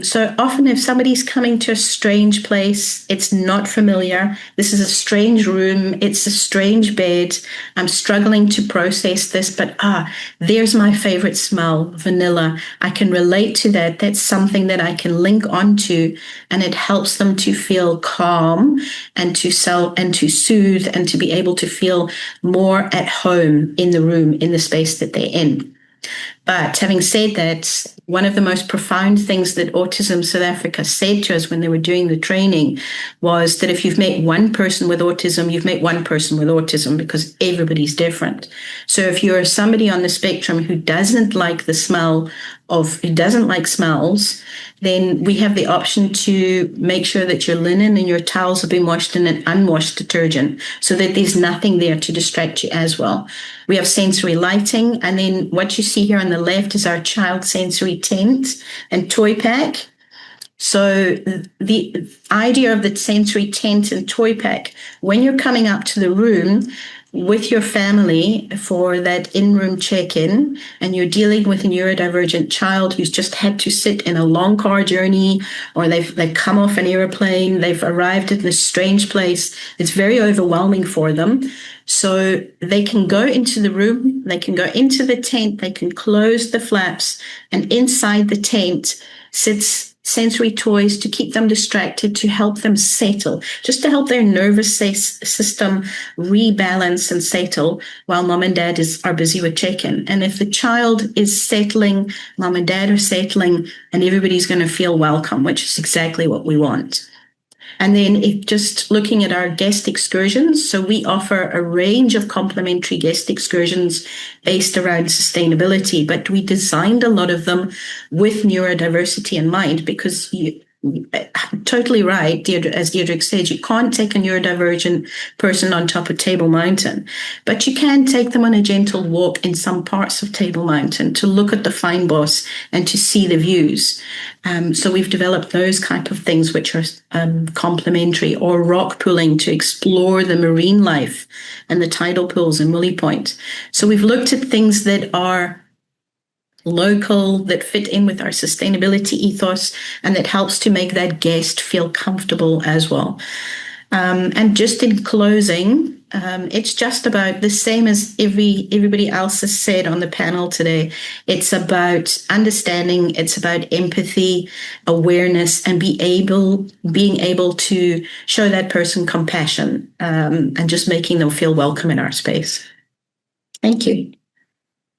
Speaker 6: So often if somebody's coming to a strange place, it's not familiar, this is a strange room, it's a strange bed, I'm struggling to process this, but there's my favorite smell, vanilla. I can relate to that. That's something that I can link onto, and it helps them to feel calm and to soothe and to be able to feel more at home in the room, in the space that they're in. But having said that, one of the most profound things that Autism South Africa said to us when they were doing the training was that if you've met one person with autism, you've met one person with autism, because everybody's different. So if you're somebody on the spectrum who doesn't like smells, then we have the option to make sure that your linen and your towels have been washed in an unwashed detergent, so that there's nothing there to distract you as well. We have sensory lighting, and then what you see here on the left is our child sensory tent and toy pack. So the idea of the sensory tent and toy pack, when you're coming up to the room with your family for that in-room check-in, and you're dealing with a neurodivergent child who's just had to sit in a long car journey, or they've come off an airplane, they've arrived in this strange place, it's very overwhelming for them. So they can go into the room, they can go into the tent, they can close the flaps, and inside the tent sits sensory toys to keep them distracted, to help them settle, just to help their nervous system rebalance and settle while mom and dad are busy with check-in. And if the child is settling, mom and dad are settling, and everybody's going to feel welcome, which is exactly what we want. And then just looking at our guest excursions, so we offer a range of complementary guest excursions based around sustainability, but we designed a lot of them with neurodiversity in mind, because totally right, as Diedrich said, you can't take a neurodivergent person on top of Table Mountain, but you can take them on a gentle walk in some parts of Table Mountain to look at the fynbos and to see the views. So we've developed those type of things which are complementary, or rock pooling to explore the marine life and the tidal pools in Woolly Point. So we've looked at things that are local, that fit in with our sustainability ethos, and that helps to make that guest feel comfortable as well. And just in closing, it's just about the same as everybody else has said on the panel today. It's about understanding, it's about empathy, awareness, and being able to show that person compassion, and just making them feel welcome in our space. Thank you.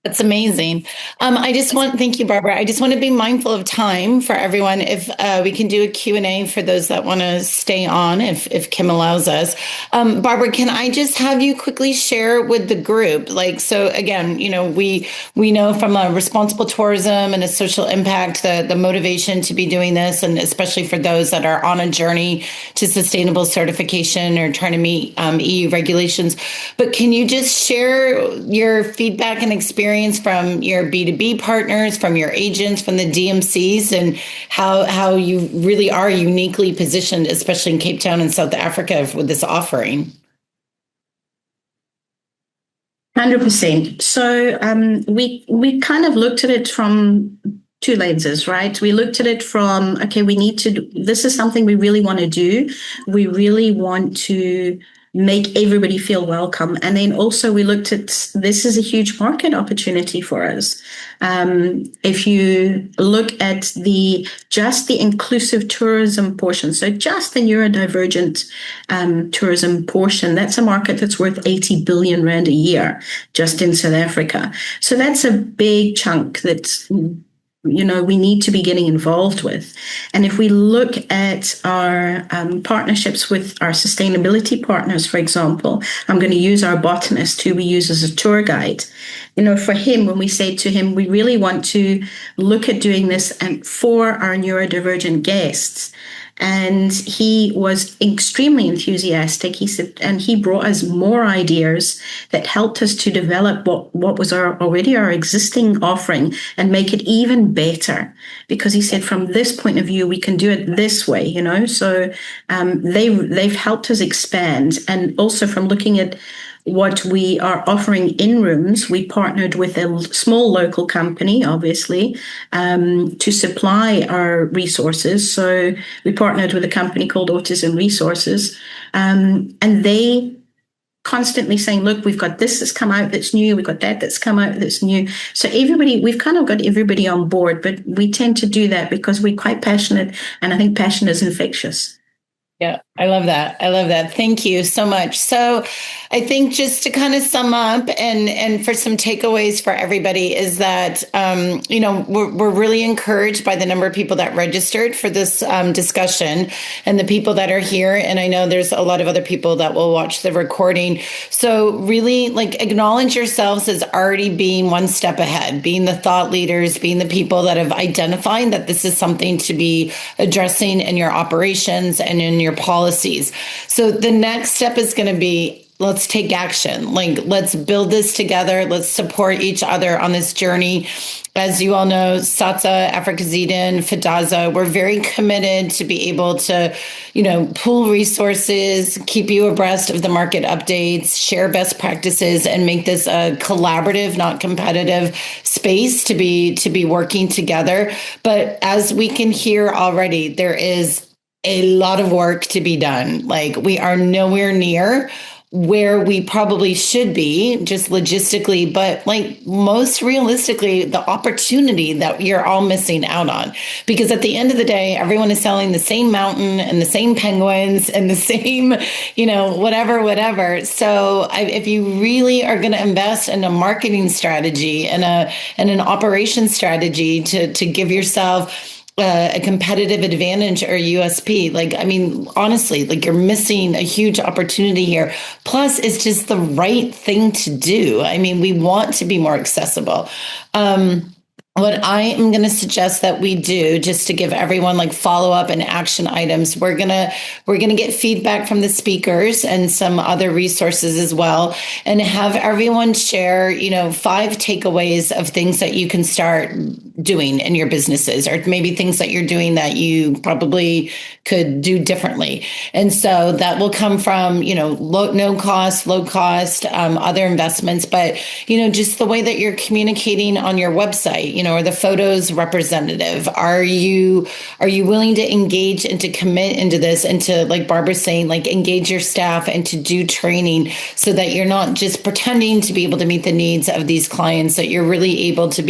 Speaker 3: That's amazing. Thank you, Barbara. I just want to be mindful of time for everyone. If we can do a Q&A for those that want to stay on, if Kim allows us. Barbara, can I just have you quickly share with the group? So again, we know from a responsible tourism and a social impact, the motivation to be doing this, and especially for those that are on a journey to sustainable certification or trying to meet EU regulations. But can you just share your feedback and experience from your B2B partners, from your agents, from the DMCs, and how you really are uniquely positioned, especially in Cape Town and South Africa, with this offering?
Speaker 6: 100%. So we kind of looked at it from two lenses, right? We looked at it from, okay, this is something we really want to do. We really want to make everybody feel welcome. And then also we looked at, this is a huge market opportunity for us. If you look at just the inclusive tourism portion, so just the neurodivergent tourism portion, that's a market that's worth 80 billion rand a year just in South Africa. So that's a big chunk that's we need to be getting involved with. And if we look at our partnerships with our sustainability partners, for example, I'm going to use our botanist who we use as a tour guide. For him, when we say to him, we really want to look at doing this and for our neurodivergent guests. And he was extremely enthusiastic. He said, and he brought us more ideas that helped us to develop what was already our existing offering and make it even better. Because he said, from this point of view, we can do it this way, So they've helped us expand. And also from looking at what we are offering in rooms, we partnered with a small local company, obviously, to supply our resources. So we partnered with a company called Autism Resources, and they constantly saying, look, we've got this that's come out that's new, we've got that's come out that's new. So we've kind of got everybody on board, but we tend to do that because we're quite passionate, and I think passion is infectious.
Speaker 3: Yeah, I love that. Thank you so much. So I think just to kind of sum up and for some takeaways for everybody is that, we're really encouraged by the number of people that registered for this discussion and the people that are here. And I know there's a lot of other people that will watch the recording. So really acknowledge yourselves as already being one step ahead, being the thought leaders, being the people that have identified that this is something to be addressing in your operations and in your policies. So the next step is going to be, let's take action. Let's build this together. Let's support each other on this journey. As you all know, SATSA, Africa's Eden, FEDHASA, we're very committed to be able to, pool resources, keep you abreast of the market updates, share best practices, and make this a collaborative, not competitive space to be working together. But as we can hear already, there is a lot of work to be done. We are nowhere near where we probably should be just logistically, but most realistically, the opportunity that you're all missing out on. Because at the end of the day, everyone is selling the same mountain and the same penguins and the same, whatever. So if you really are going to invest in a marketing strategy and an operation strategy to give yourself a competitive advantage or USP. Honestly, you're missing a huge opportunity here. Plus, it's just the right thing to do. We want to be more accessible. What I am going to suggest that we do, just to give everyone follow up and action items, we're gonna get feedback from the speakers and some other resources as well, and have everyone share 5 takeaways of things that you can start doing in your businesses, or maybe things that you're doing that you probably could do differently. And so that will come from low cost, other investments, but just the way that you're communicating on your website. Are the photos representative? Are you willing to engage and to commit into this and to, like Barbara's saying, engage your staff and to do training so that you're not just pretending to be able to meet the needs of these clients, that you're really able to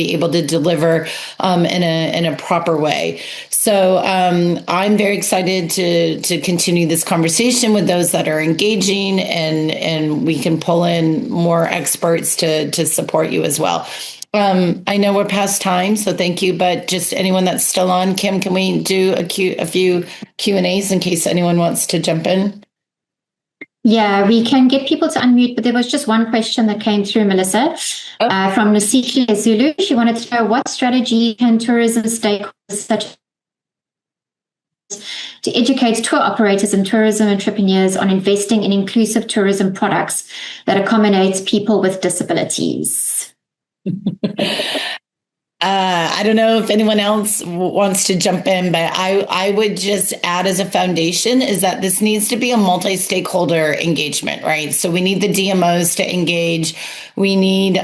Speaker 3: deliver in a proper way. So I'm very excited to continue this conversation with those that are engaging, and we can pull in more experts to support you as well. I know we're past time, so thank you. But just anyone that's still on, Kim, can we do a few Q&As in case anyone wants to jump in?
Speaker 1: Yeah, we can get people to unmute, but there was just one question that came through, Melissa, from Nasishi Zulu. She wanted to know what strategy can tourism stakeholders such to educate tour operators and tourism entrepreneurs on investing in inclusive tourism products that accommodates people with disabilities.
Speaker 3: I don't know if anyone else wants to jump in, but I would just add as a foundation is that this needs to be a multi-stakeholder engagement, right? So we need the DMOs to engage. We need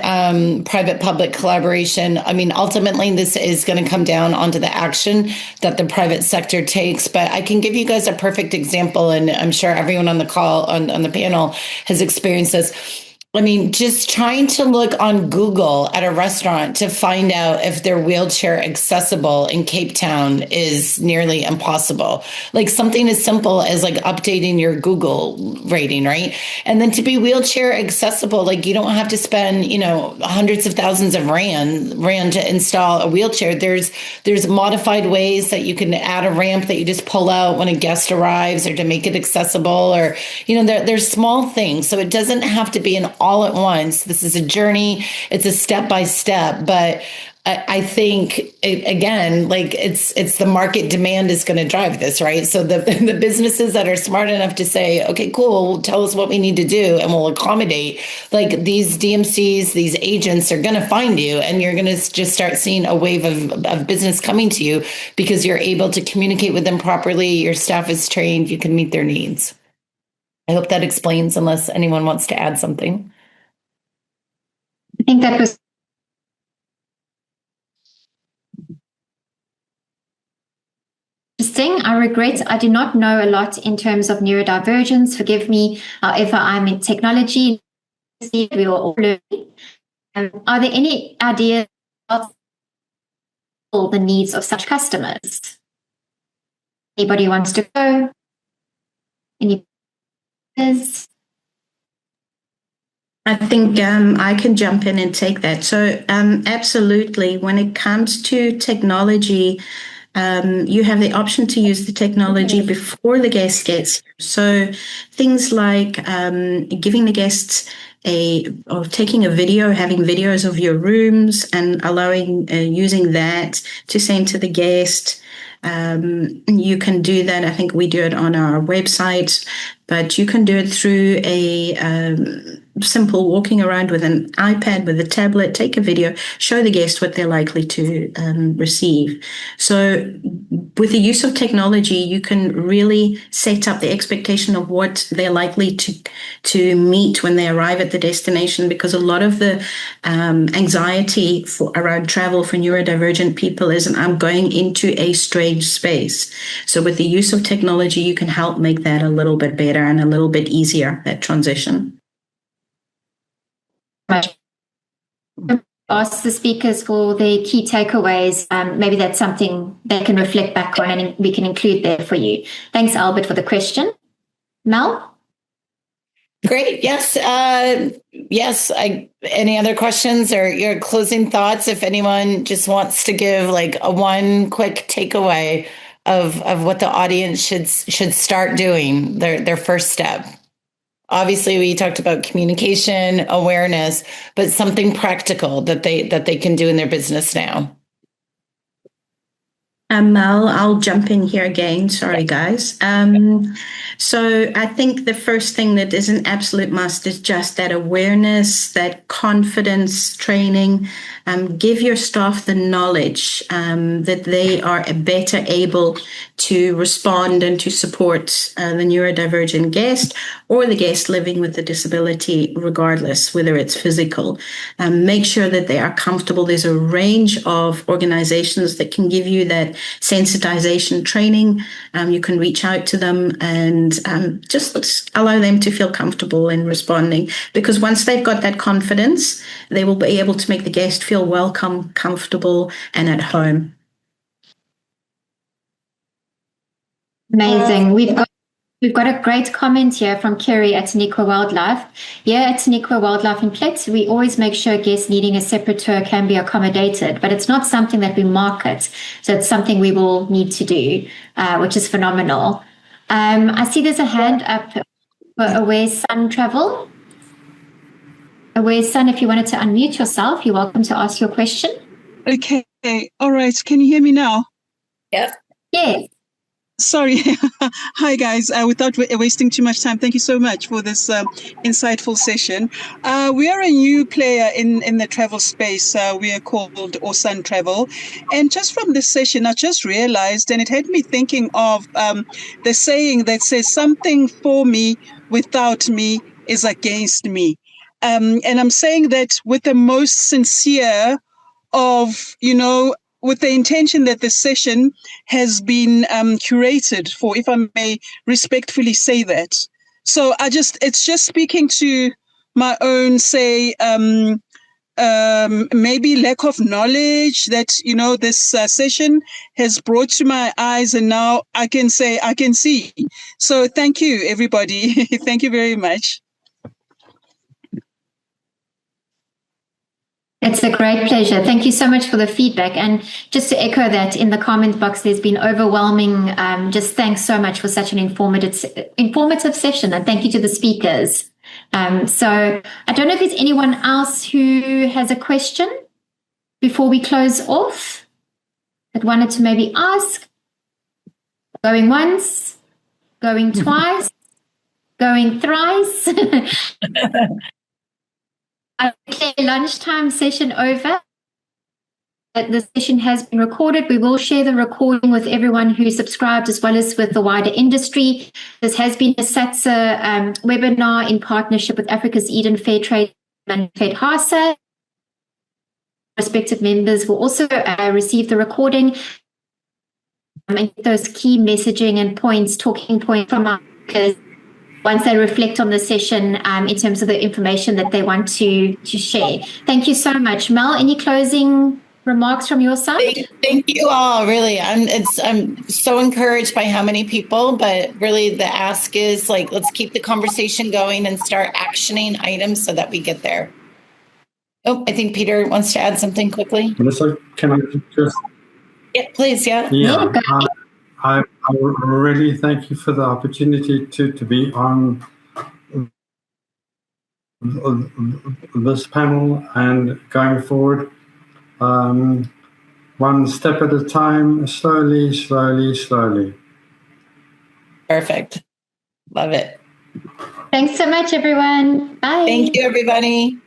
Speaker 3: private-public collaboration. I mean, ultimately, this is going to come down onto the action that the private sector takes. But I can give you guys a perfect example, and I'm sure everyone on the call, on the panel, has experienced this. I mean, just trying to look on Google at a restaurant to find out if they're wheelchair accessible in Cape Town is nearly impossible. Like something as simple as like updating your Google rating, right? And then to be wheelchair accessible, like you don't have to spend, hundreds of thousands of rand to install a wheelchair. There's modified ways that you can add a ramp that you just pull out when a guest arrives, or to make it accessible, or, there's small things. So it doesn't have to be an all at once. This is a journey. It's a step by step, but I think it's the market demand is going to drive this, right? So the businesses that are smart enough to say, okay, cool, tell us what we need to do and we'll accommodate, like these DMCs, these agents are going to find you, and you're going to just start seeing a wave of business coming to you because you're able to communicate with them properly. Your staff is trained. You can meet their needs. I hope that explains, unless anyone wants to add something.
Speaker 1: I think that was interesting. I regret I do not know a lot in terms of neurodivergence. Forgive me. However, I'm in technology. We are all learning. Are there any ideas of the needs of such customers? Anybody wants to go? Any?
Speaker 6: I think I can jump in and take that. So absolutely, when it comes to technology, you have the option to use the technology before the guest gets here. So things like giving the guests or taking a video, having videos of your rooms and allowing using that to send to the guest. You can do that. I think we do it on our website, but you can do it through a simple walking around with an iPad, with a tablet, take a video, show the guest what they're likely to receive. So with the use of technology, you can really set up the expectation of what they're likely to meet when they arrive at the destination, because a lot of the anxiety around travel for neurodivergent people is, I'm going into a strange space. So with the use of technology, you can help make that a little bit better and a little bit easier, that transition.
Speaker 1: Ask the speakers for their key takeaways. Maybe that's something they can reflect back on and we can include there for you. Thanks, Albert, for the question. Mel?
Speaker 3: Great. Yes. Any other questions or your closing thoughts? If anyone just wants to give like a one quick takeaway of what the audience should start doing, their first step. Obviously, we talked about communication, awareness, but something practical that they can do in their business now.
Speaker 6: Mel, I'll jump in here again. Sorry, guys. So I think the first thing that is an absolute must is just that awareness, that confidence training. Give your staff the knowledge that they are better able to respond and to support the neurodivergent guest or the guest living with a disability, regardless, whether it's physical. Make sure that they are comfortable. There's a range of organizations that can give you that sensitization training. You can reach out to them and just allow them to feel comfortable in responding, because once they've got that confidence, they will be able to make the guest feel welcome, comfortable, and at home.
Speaker 1: Amazing. We've got We've got a great comment here from Kerry at Taniqua Wildlife. Here at Taniqua Wildlife in Tait, we always make sure guests needing a separate tour can be accommodated, but it's not something that we market. So it's something we will need to do, which is phenomenal. I see there's a hand up for Aware Sun Travel. Aware Sun, if you wanted to unmute yourself, you're welcome to ask your question.
Speaker 7: Okay. All right. Can you hear me now?
Speaker 3: Yep.
Speaker 1: Yes.
Speaker 7: Sorry. Hi, guys. Without wasting too much time, thank you so much for this insightful session. We are a new player in the travel space. We are called Sun Travel. And just from this session, I just realized, and it had me thinking of the saying that says, something for me without me is against me. And I'm saying that with the most sincere of, with the intention that the session has been curated for, if I may respectfully say that. So it's just speaking to my own, say, maybe lack of knowledge that, this session has brought to my eyes, and now I can say, I can see. So thank you, everybody. Thank you very much.
Speaker 1: It's a great pleasure. Thank you so much for the feedback. And just to echo that, in the comment box, there's been overwhelming, just thanks so much for such an informative session. And thank you to the speakers. So I don't know if there's anyone else who has a question before we close off that wanted to maybe ask. Going once, going twice, going thrice. I declare lunchtime session over. The session has been recorded. We will share the recording with everyone who subscribed, as well as with the wider industry. This has been a SATSA webinar in partnership with Africa's Eden Fair Trade and FEDHASA. Respective members will also receive the recording and those key messaging and points, talking points from our speakers once they reflect on the session in terms of the information that they want to share. Thank you so much. Mel, any closing remarks from your side?
Speaker 3: Thank you all. Really, I'm so encouraged by how many people, but really the ask is let's keep the conversation going and start actioning items so that we get there. Oh, I think Peter wants to add something quickly.
Speaker 4: Melissa, can I just?
Speaker 3: Yeah, please. Yeah.
Speaker 4: Yeah. I really thank you for the opportunity to be on this panel and going forward, one step at a time, slowly.
Speaker 3: Perfect. Love it.
Speaker 1: Thanks so much, everyone. Bye.
Speaker 3: Thank you, everybody.